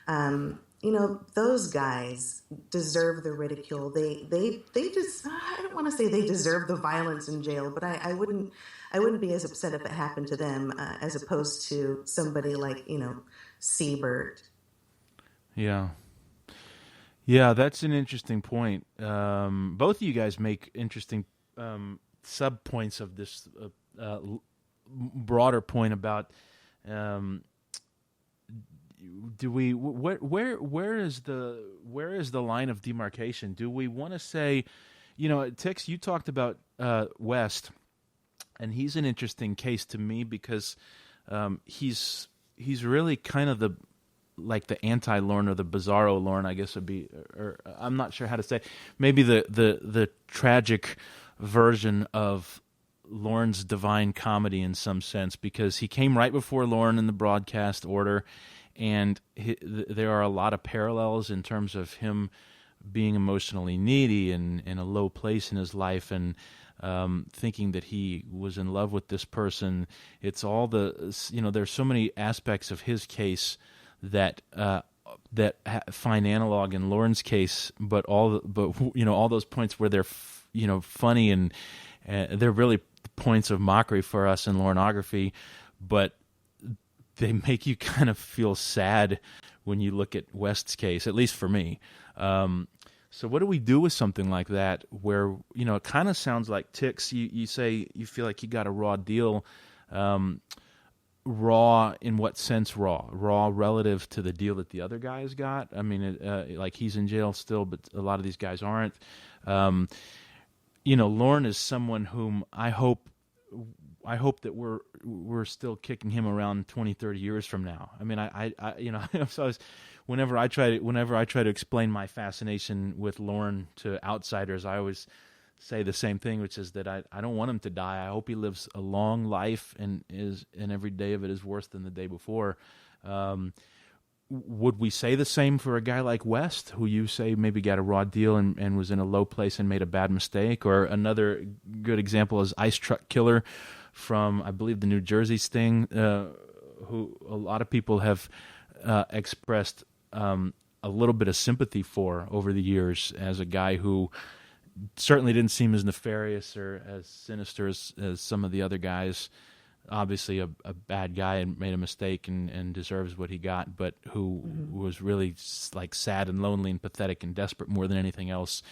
Those guys deserve the ridicule. They just, I don't want to say they deserve the violence in jail, but I wouldn't be as upset if it happened to them as opposed to somebody like, Siebert. Yeah. Yeah, that's an interesting point. Both of you guys make interesting sub-points of this broader point about where is the line of demarcation? Do we want to say, Tixxx, you talked about West, and he's an interesting case to me because he's really kind of the anti-Lorne, or the bizarro Lorne, I guess would be, or I'm not sure how to say, maybe the tragic version of Lorne's Divine Comedy in some sense, because he came right before Lorne in the broadcast order, and there are a lot of parallels in terms of him being emotionally needy and in a low place in his life, and thinking that he was in love with this person. It's all there's so many aspects of his case that find analog in Lorne's case, but all those points where they're funny and they're really points of mockery for us in Lornography, but they make you kind of feel sad when you look at West's case, at least for me. So what do we do with something like that where, it kind of sounds like Tixxx, you say you feel like you got a raw deal. Raw in what sense raw? Raw relative to the deal that the other guys got? I mean, like he's in jail still, but a lot of these guys aren't. Lorne is someone whom I hope that we're still kicking him around 20, 30 years from now. I mean, whenever I try to explain my fascination with Lorne to outsiders, I always say the same thing, which is that I don't want him to die. I hope he lives a long life and every day of it is worse than the day before. Would we say the same for a guy like West, who you say maybe got a raw deal and was in a low place and made a bad mistake? Or another good example is Ice Truck Killer from, I believe, the New Jersey sting, who a lot of people have expressed a little bit of sympathy for over the years as a guy who certainly didn't seem as nefarious or as sinister as some of the other guys. Obviously a bad guy and made a mistake and deserves what he got, but who was really like sad and lonely and pathetic and desperate more than anything else.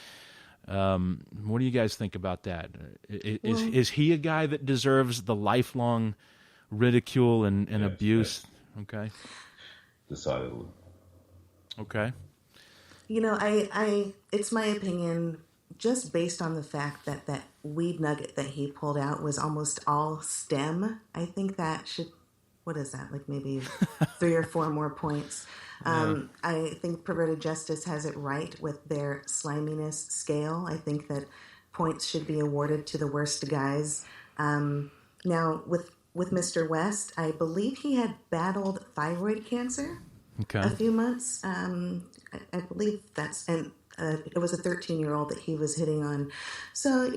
What do you guys think about that? Is he a guy that deserves the lifelong ridicule and abuse? Yes. Okay. Decidedly. Okay. It's my opinion, just based on the fact that that weed nugget that he pulled out was almost all stem. I think that should, what is that, like maybe 3 or 4 more points. I think Perverted Justice has it right with their sliminess scale. I think that points should be awarded to the worst guys. Now, with Mr. West, I believe he had battled thyroid cancer a few months. I believe that's, and it was a 13-year-old that he was hitting on. So,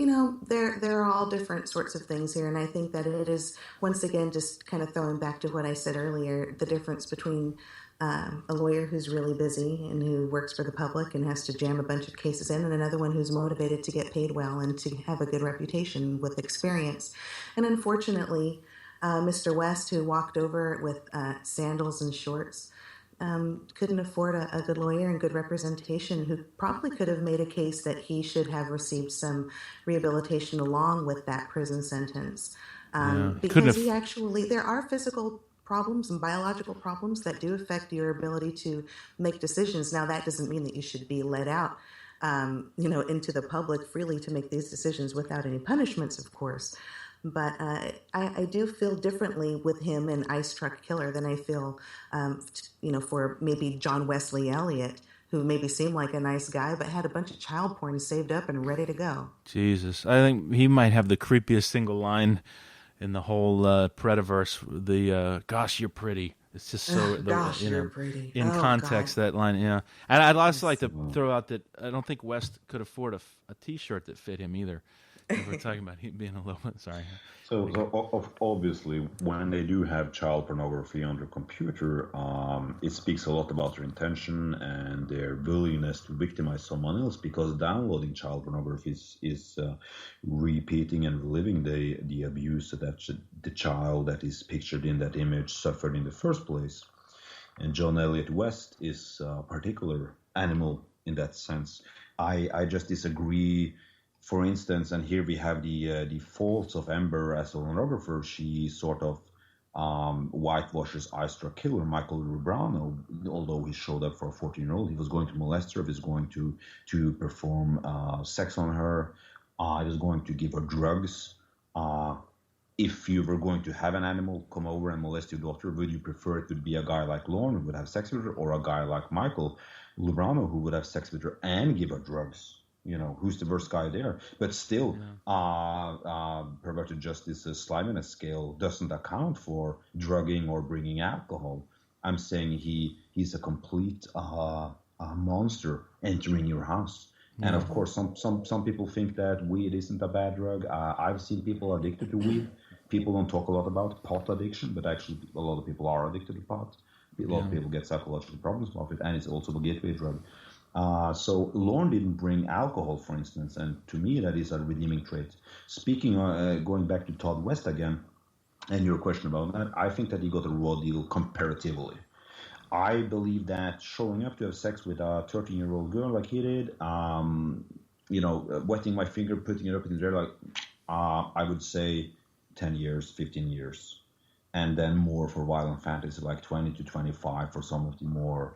there are all different sorts of things here. And I think that it is, once again, just kind of throwing back to what I said earlier, the difference between a lawyer who's really busy and who works for the public and has to jam a bunch of cases in, and another one who's motivated to get paid well and to have a good reputation with experience. And unfortunately, Mr. West, who walked over with sandals and shorts, couldn't afford a good lawyer and good representation, who probably could have made a case that he should have received some rehabilitation along with that prison sentence. Because there are physical problems and biological problems that do affect your ability to make decisions. Now, that doesn't mean that you should be let out, into the public freely to make these decisions without any punishments, of course. But I do feel differently with him and Ice Truck Killer than I feel, for maybe John Wesley Elliott, who maybe seemed like a nice guy, but had a bunch of child porn saved up and ready to go. Jesus. I think he might have the creepiest single line in the whole Prediverse, the gosh, you're pretty. It's just so, you're pretty. In context, God. That line, yeah. And I'd also like to throw out that I don't think West could afford a T-shirt that fit him either. We're talking about him being a little bit, sorry. So obviously, when they do have child pornography on their computer, it speaks a lot about their intention and their willingness to victimize someone else, because downloading child pornography is repeating and reliving the abuse that the child that is pictured in that image suffered in the first place. And John Elliott West is a particular animal in that sense. I just disagree. For instance, and here we have the faults of Ember as a lornographer. She sort of whitewashes Ice Truck Killer, Michael Lubrano, although he showed up for a 14-year-old. He was going to molest her. He was going to perform sex on her. He was going to give her drugs. If you were going to have an animal come over and molest your daughter, would you prefer it would be a guy like Lorne who would have sex with her, or a guy like Michael Lubrano who would have sex with her and give her drugs? Who's the worst guy there? But still, Perverted Justice's sliminess scale doesn't account for drugging or bringing alcohol. I'm saying he's a complete monster entering your house. Yeah. And of course, some people think that weed isn't a bad drug. I've seen people addicted to weed. People don't talk a lot about pot addiction, but actually a lot of people are addicted to pot. A lot of people get psychological problems with it, and it's also a gateway drug. So Lorne didn't bring alcohol, for instance, and to me that is a redeeming trait. Speaking, going back to Todd West again, and your question about that, I think that he got a raw deal comparatively. I believe that showing up to have sex with a 13-year-old girl like he did, wetting my finger, putting it up in there, like, I would say 10 years, 15 years. And then more for violent fantasy, like 20 to 25 for some of the more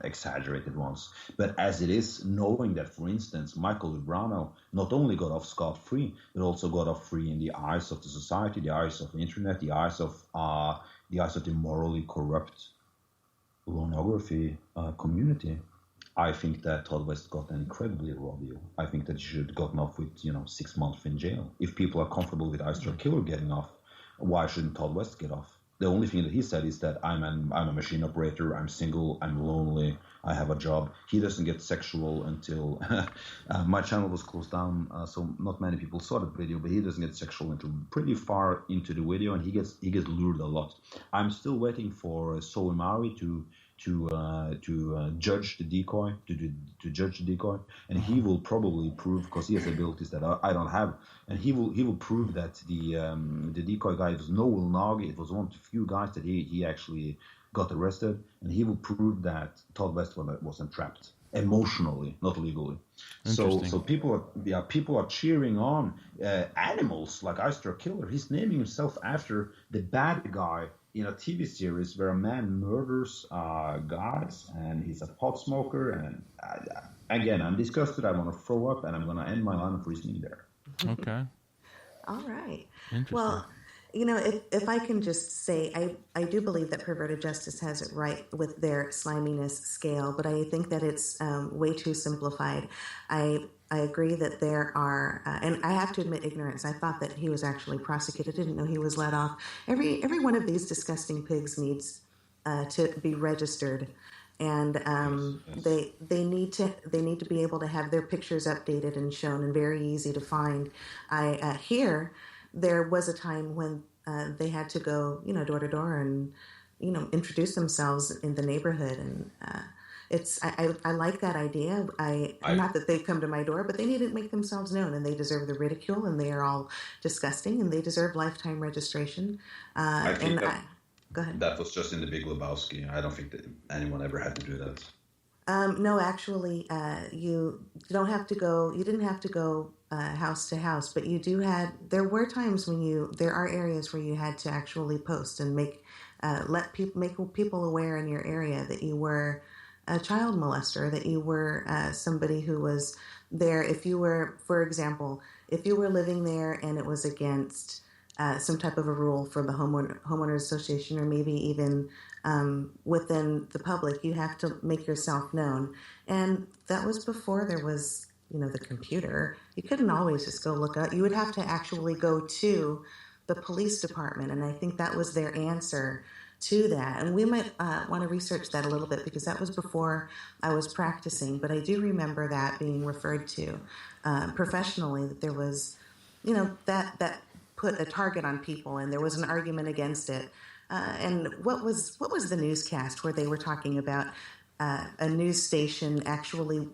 exaggerated ones. But as it is, knowing that, for instance, Michael Lubrano not only got off scot-free, but also got off free in the eyes of the society, the eyes of the internet, the eyes of the morally corrupt Lornography community. I think that Todd West got an incredibly raw deal. I think that he should have gotten off with 6 months in jail. If people are comfortable with Ice Killer getting off, why shouldn't Todd West get off? The only thing that he said is that I'm a machine operator, I'm single, I'm lonely, I have a job. He doesn't get sexual until my channel was closed down, so not many people saw that video. But he doesn't get sexual until pretty far into the video, and he gets lured a lot. I'm still waiting for Zoe Maui to judge the decoy, to judge the decoy, and he will probably prove, because he has abilities that I don't have, and he will prove that the decoy guy was Noel Nagy. It was one of the few guys that he actually got arrested, and he will prove that Todd West was entrapped emotionally, not legally. So people are cheering on animals like Ice Killer. He's naming himself after the bad guy in a TV series where a man murders guys, and he's a pot smoker. And again, I'm disgusted. I want to throw up, and I'm going to end my line of reasoning there. Okay. All right. Interesting. Well, if I can just say, I do believe that perverted justice has it right with their sliminess scale, but I think that it's way too simplified. I agree that there are, and I have to admit ignorance. I thought that he was actually prosecuted. I didn't know he was let off. Every one of these disgusting pigs needs to be registered, and yes. They need to be able to have their pictures updated and shown and very easy to find. I hear there was a time when they had to go, door to door and, introduce themselves in the neighborhood. And I like that idea. Not that they've come to my door, but they need to make themselves known, and they deserve the ridicule, and they are all disgusting, and they deserve lifetime registration. Go ahead. That was just in The Big Lebowski. I don't think that anyone ever had to do that. No, actually, you don't have to go. You didn't have to go house to house, but there were times when there are areas where you had to actually post and make people aware in your area that you were a child molester, that you were somebody who was there. If you were, for example, if you were living there and it was against some type of a rule for the homeowners association, or maybe even within the public, you have to make yourself known. And that was before there was, the computer. You couldn't always just go look up. You would have to actually go to the police department, and I think that was their answer to that. And we might want to research that a little bit, because that was before I was practicing. But I do remember that being referred to professionally, that there was, that put a target on people, and there was an argument against it. And what was the newscast where they were talking about a news station actually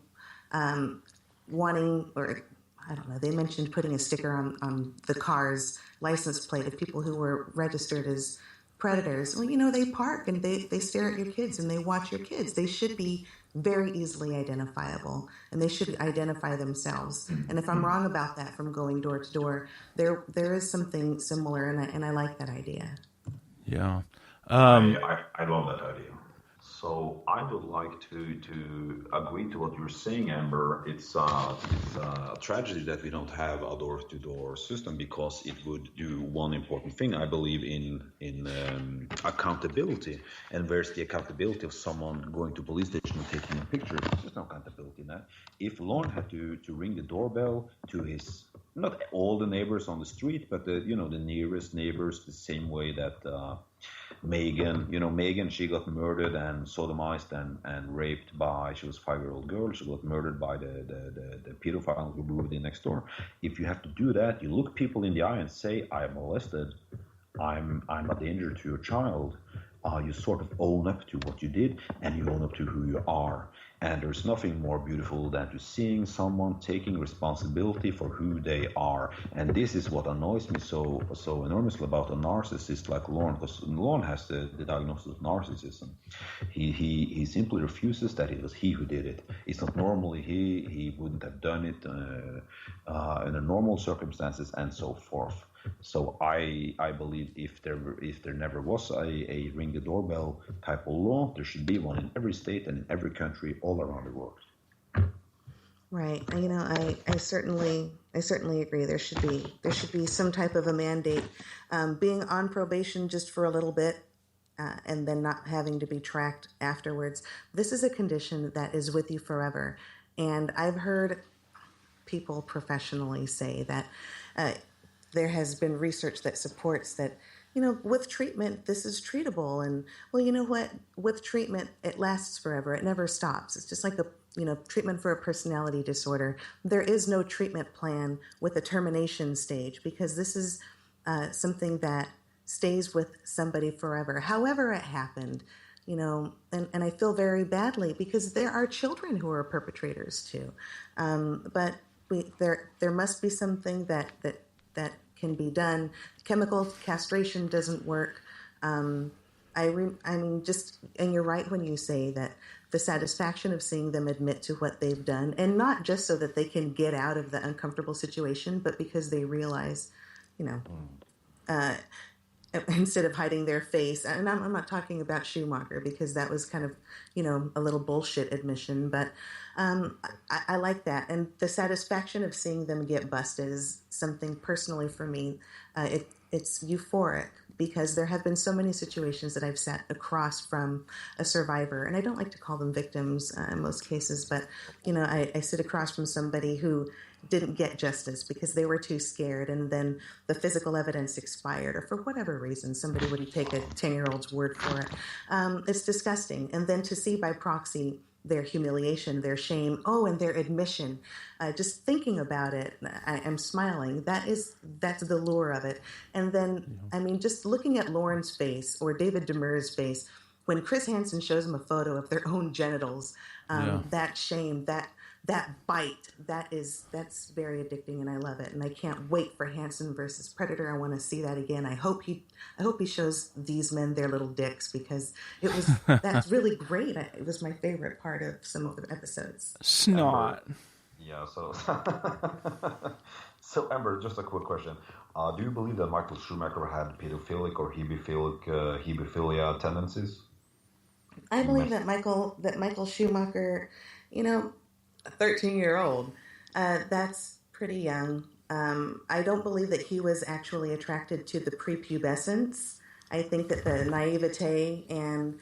wanting, or I don't know, they mentioned putting a sticker on the car's license plate of people who were registered as predators. Well, they park and they stare at your kids and they watch your kids. They should be very easily identifiable, and they should identify themselves. And if I'm wrong about that from going door to door, there is something similar, and I like that idea. Yeah. I love that idea. So I would like to agree to what you're saying, Amber. It's a tragedy that we don't have a door-to-door system, because it would do one important thing. I believe in accountability. And where's the accountability of someone going to police station and taking a picture? There's no accountability in that. If Lorne had to ring the doorbell to his, not all the neighbors on the street, but the nearest neighbors, the same way that Megan, she got murdered and sodomized and raped by, she was a 5-year-old girl. She got murdered by the pedophile who moved in next door. If you have to do that, you look people in the eye and say, I am molested, I'm a danger to your child. You sort of own up to what you did, and you own up to who you are. And there's nothing more beautiful than to seeing someone taking responsibility for who they are. And this is what annoys me so enormously about a narcissist like Lorne, because Lorne has the diagnosis of narcissism. He simply refuses that it was he who did it. It's not normally he wouldn't have done it under normal circumstances, and so forth. So I believe if there never was a ring the doorbell type of law, there should be one in every state and in every country all around the world. Right. I certainly agree. There should be some type of a mandate. Being on probation just for a little bit, and then not having to be tracked afterwards. This is a condition that is with you forever. And I've heard people professionally say that there has been research that supports that, with treatment, this is treatable. And, well, you know what? With treatment, it lasts forever. It never stops. It's just like treatment for a personality disorder. There is no treatment plan with a termination stage, because this is something that stays with somebody forever. However it happened, and I feel very badly because there are children who are perpetrators too. But there must be something that can be done. Chemical castration doesn't work. And you're right when you say that the satisfaction of seeing them admit to what they've done, and not just so that they can get out of the uncomfortable situation, but because they realize, instead of hiding their face, and I'm not talking about Schumacher because that was kind of, a little bullshit admission, but I like that. And the satisfaction of seeing them get busted is something personally for me. It's euphoric because there have been so many situations that I've sat across from a survivor, and I don't like to call them victims in most cases, but, I sit across from somebody who didn't get justice because they were too scared, and then the physical evidence expired, or for whatever reason, somebody wouldn't take a 10-year-old's word for it. It's disgusting. And then to see by proxy their humiliation, their shame, and their admission, just thinking about it, I'm smiling. That's the lure of it. And then, just looking at Lorne's face or David Demur's face, when Chris Hansen shows them a photo of their own genitals, that shame, that bite, that's very addicting, and I love it. And I can't wait for Hansen versus Predator. I want to see that again. I hope he shows these men their little dicks, because that's really great. It was my favorite part of some of the episodes. Snot. Yeah. So Ember, just a quick question. Do you believe that Michael Schumacher had pedophilic or hebephilia tendencies? I believe that Michael Schumacher, a 13-year-old, that's pretty young. I don't believe that he was actually attracted to the prepubescence. I think that the naivete and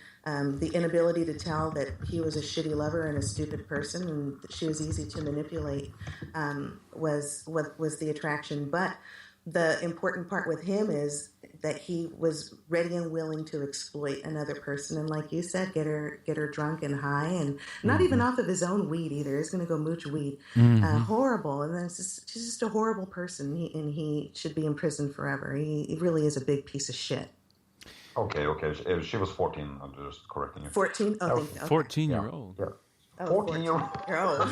the inability to tell that he was a shitty lover and a stupid person and that she was easy to manipulate was the attraction. But the important part with him is that he was ready and willing to exploit another person, and like you said, get her drunk and high, and not even off of his own weed either. He's going to go mooch weed. Horrible, and then she's just a horrible person, and he should be in prison forever. He really is a big piece of shit. Okay. She was 14. I'm just correcting you. 14? Oh, thank you. Okay. 14-year-old. Yeah. 14-year-old.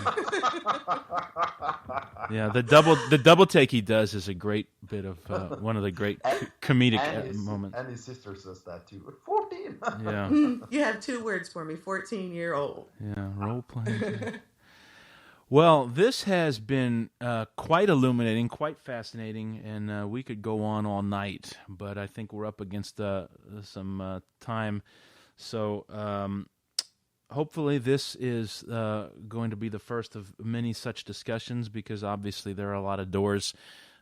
Yeah, the double take he does is a great bit of one of the great comedic moments. And his sister says that too. 14. Yeah. You have two words for me. 14-year-old. Yeah, role playing. Well, this has been quite illuminating, quite fascinating, and we could go on all night, but I think we're up against some time. So hopefully this is going to be the first of many such discussions, because obviously there are a lot of doors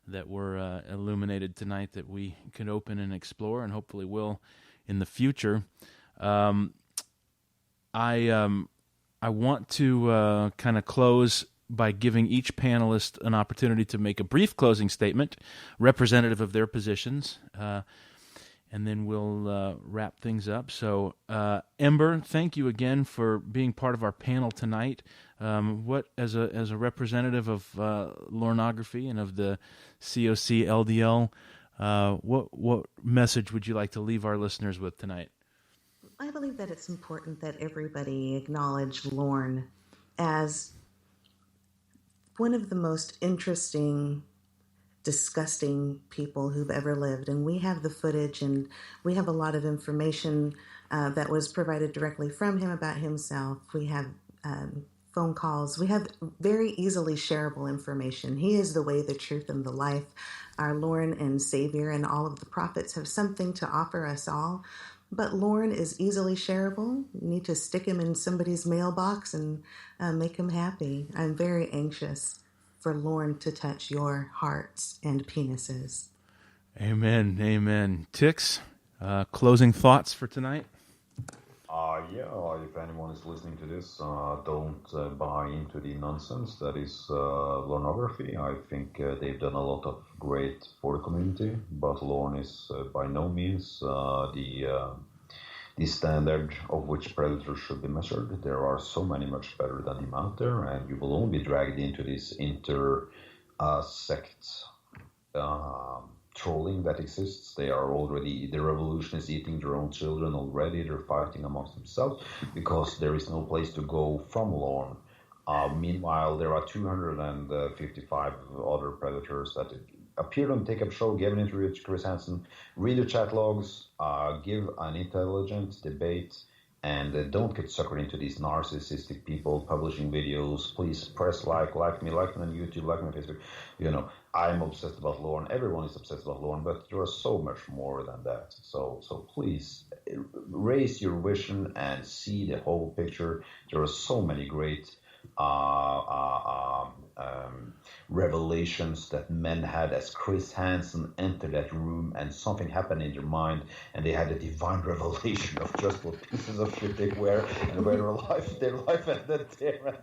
that were illuminated tonight that we could open and explore, and hopefully will in the future. I want to kind of close by giving each panelist an opportunity to make a brief closing statement representative of their positions, and then we'll wrap things up. So, Ember, thank you again for being part of our panel tonight. What, as a representative of Lornography and of the COC LDL, what message would you like to leave our listeners with tonight? I believe that it's important that everybody acknowledge Lorne as one of the most interesting, disgusting people who've ever lived. And we have the footage, and we have a lot of information that was provided directly from him about himself. We have phone calls. We have very easily shareable information. He is the way, the truth, and the life. Our Lorne and Savior and all of the prophets have something to offer us all. But Lorne is easily shareable. You need to stick him in somebody's mailbox and make him happy. I'm very anxious for Lorne to touch your hearts and penises. Amen. Amen. Tixx, closing thoughts for tonight? If anyone is listening to this, don't buy into the nonsense that is Lornography. I think they've done a lot of great for the community, but Lorne is by no means the standard of which predators should be measured. There are so many much better than him out there, and you will only be dragged into this sect trolling that exists. They are already, the revolution is eating their own children already. They're fighting amongst themselves because there is no place to go from Lorne. Meanwhile, there are 255 other predators that appeared on the TCAP show, gave an interview to Chris Hansen, read the chat logs, give an intelligent debate, and don't get suckered into these narcissistic people publishing videos. Please press like me on YouTube, like me on Facebook. You know, I'm obsessed about Lorne. Everyone is obsessed about Lorne, but there are so much more than that. So please raise your vision and see the whole picture. There are so many great revelations that men had as Chris Hansen entered that room and something happened in their mind and they had a divine revelation of just what pieces of shit they were and where their life ended there.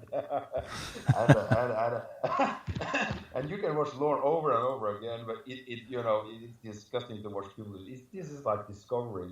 And you can watch Lorne over and over again, but it's disgusting to watch people. This is like discovering,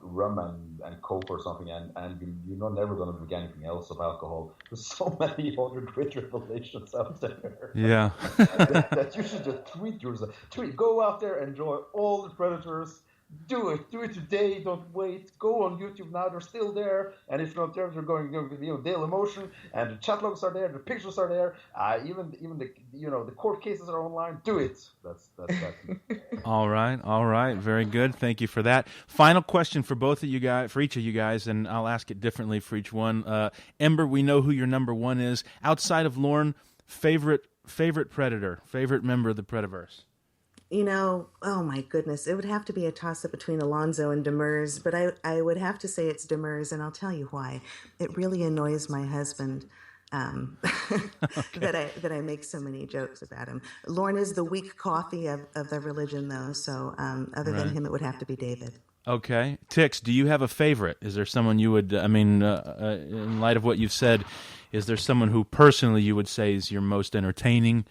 rum and coke or something, and you're not never going to drink anything else of alcohol. There's so many other great revelations out there. Yeah. that you should just tweet yourself. Go out there, enjoy all the predators. Do it today. Don't wait. Go on YouTube now. They're still there. And if you're not there, they're going Daily Motion, and the chat logs are there. The pictures are there. Even the court cases are online. Do it. That's All right. Very good. Thank you for that. Final question for both of you guys, for each of you guys, and I'll ask it differently for each one. Ember, we know who your number one is. Outside of Lorne, favorite predator, favorite member of the Predaverse. Oh my goodness, it would have to be a toss-up between Alonzo and Demers, but I would have to say it's Demers, and I'll tell you why. It really annoys my husband that I make so many jokes about him. Lorne is the weak coffee of the religion, though, so other than him, it would have to be David. Okay. Tixx, do you have a favorite? Is there someone you would, in light of what you've said, is there someone who personally you would say is your most entertaining?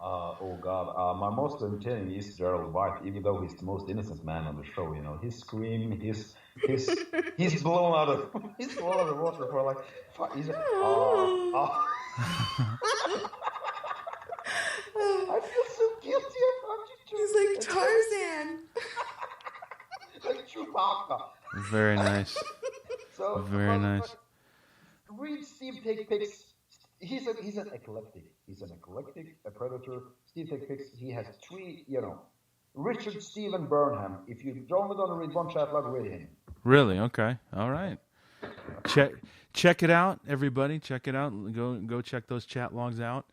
Oh God! My most entertaining is Xwhitehat, even though he's the most innocent man on the show. His scream, he's blown out of water for like. I feel so guilty. He's like Tarzan. Like Chewbacca. Very nice. Very nice. Read Steve Take Pics. He's an eclectic. He's an eclectic predator. Steve Take Pics. He has three. Richard Stephen Burnham. If you don't want to read one chat log, read him. Really? Okay. All right. Check it out, everybody. Check it out. Go check those chat logs out.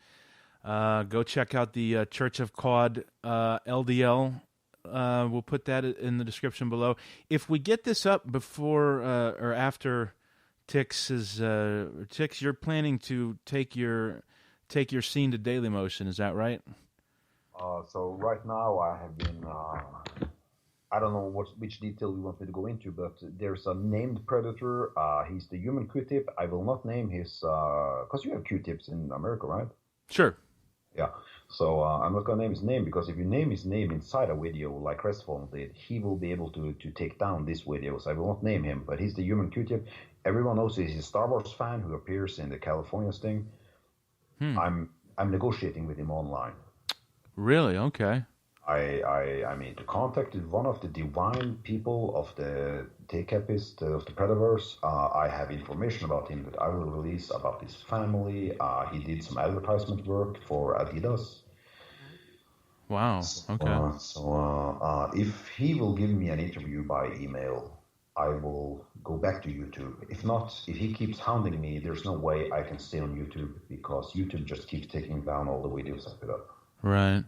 Go check out the Church of Cawd LDL. We'll put that in the description below. If we get this up before or after Tixx, you're planning to take your scene to Daily Motion, is that right? So right now I have been. I don't know which detail you want me to go into, but there's a named predator. He's the human Q-tip. I will not name his because you have Q-tips in America, right? Sure. Yeah. So I'm not going to name his name because if you name his name inside a video like Crestfallen did, he will be able to take down this video. So I will not name him, but he's the human Q-tip. Everyone knows he's a Star Wars fan who appears in the California sting. I'm negotiating with him online. Really? Okay. I mean, to contact one of the divine people of the TCAPist, of the Predaverse. I have information about him that I will release about his family. He did some advertisement work for Adidas. Wow. Okay. If he will give me an interview by email, I will go back to YouTube. If not, if he keeps hounding me, there's no way I can stay on YouTube because YouTube just keeps taking down all the videos I put up. Right.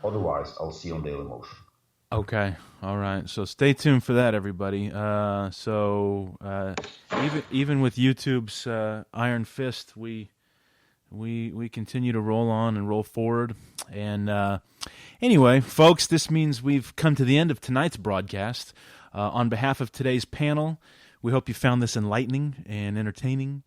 Otherwise, I'll see you on Daily Motion. Okay. All right. So stay tuned for that, everybody. Even with YouTube's iron fist, we continue to roll on and roll forward. And anyway, folks, this means we've come to the end of tonight's broadcast. On behalf of today's panel, we hope you found this enlightening and entertaining.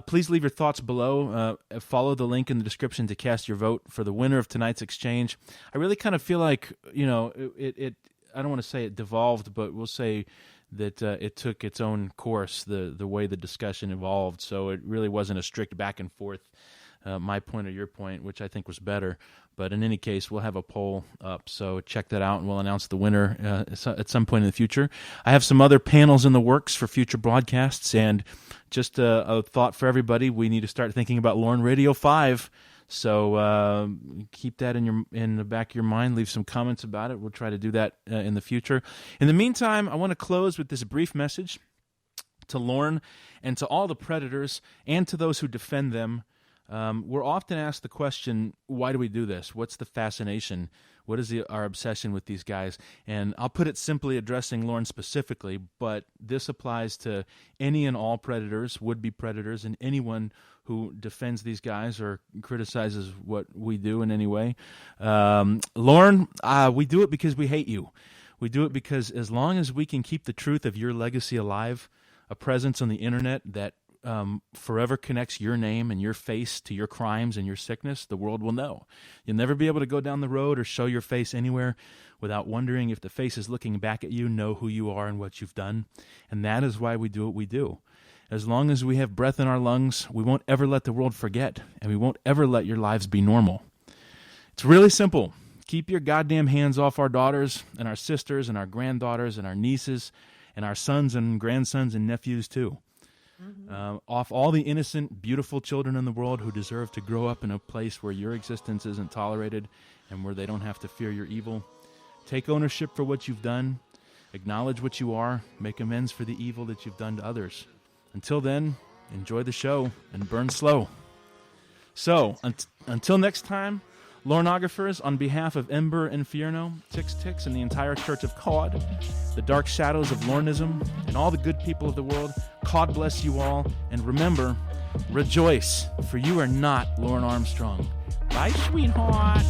Please leave your thoughts below. Follow the link in the description to cast your vote for the winner of tonight's exchange. I really kind of feel like, it I don't want to say it devolved, but we'll say that it took its own course, the way the discussion evolved. So it really wasn't a strict back and forth, my point or your point, which I think was better. But in any case, we'll have a poll up, so check that out, and we'll announce the winner at some point in the future. I have some other panels in the works for future broadcasts, and just a thought for everybody, we need to start thinking about Lorne Radio 5, so keep that in the back of your mind. Leave some comments about it. We'll try to do that in the future. In the meantime, I want to close with this brief message to Lorne and to all the predators and to those who defend them. We're often asked the question, why do we do this? What's the fascination? What is our obsession with these guys? And I'll put it simply, addressing Lorne specifically, but this applies to any and all predators, would-be predators, and anyone who defends these guys or criticizes what we do in any way. Lorne, we do it because we hate you. We do it because as long as we can keep the truth of your legacy alive, a presence on the internet that forever connects your name and your face to your crimes and your sickness, the world will know. You'll never be able to go down the road or show your face anywhere without wondering if the faces looking back at you know who you are and what you've done. And that is why we do what we do. As long as we have breath in our lungs, we won't ever let the world forget, and we won't ever let your lives be normal. It's really simple. Keep your goddamn hands off our daughters and our sisters and our granddaughters and our nieces and our sons and grandsons and nephews too. Off all the innocent, beautiful children in the world who deserve to grow up in a place where your existence isn't tolerated and where they don't have to fear your evil. Take ownership for what you've done. Acknowledge what you are. Make amends for the evil that you've done to others. Until then, enjoy the show and burn slow. So, until next time, Lornographers, on behalf of Ember and Tixxx, and the entire Church of Cod, the dark shadows of Lornism, and all the good people of the world, God bless you all, and remember, rejoice, for you are not Lorne Armstrong. Bye, sweetheart.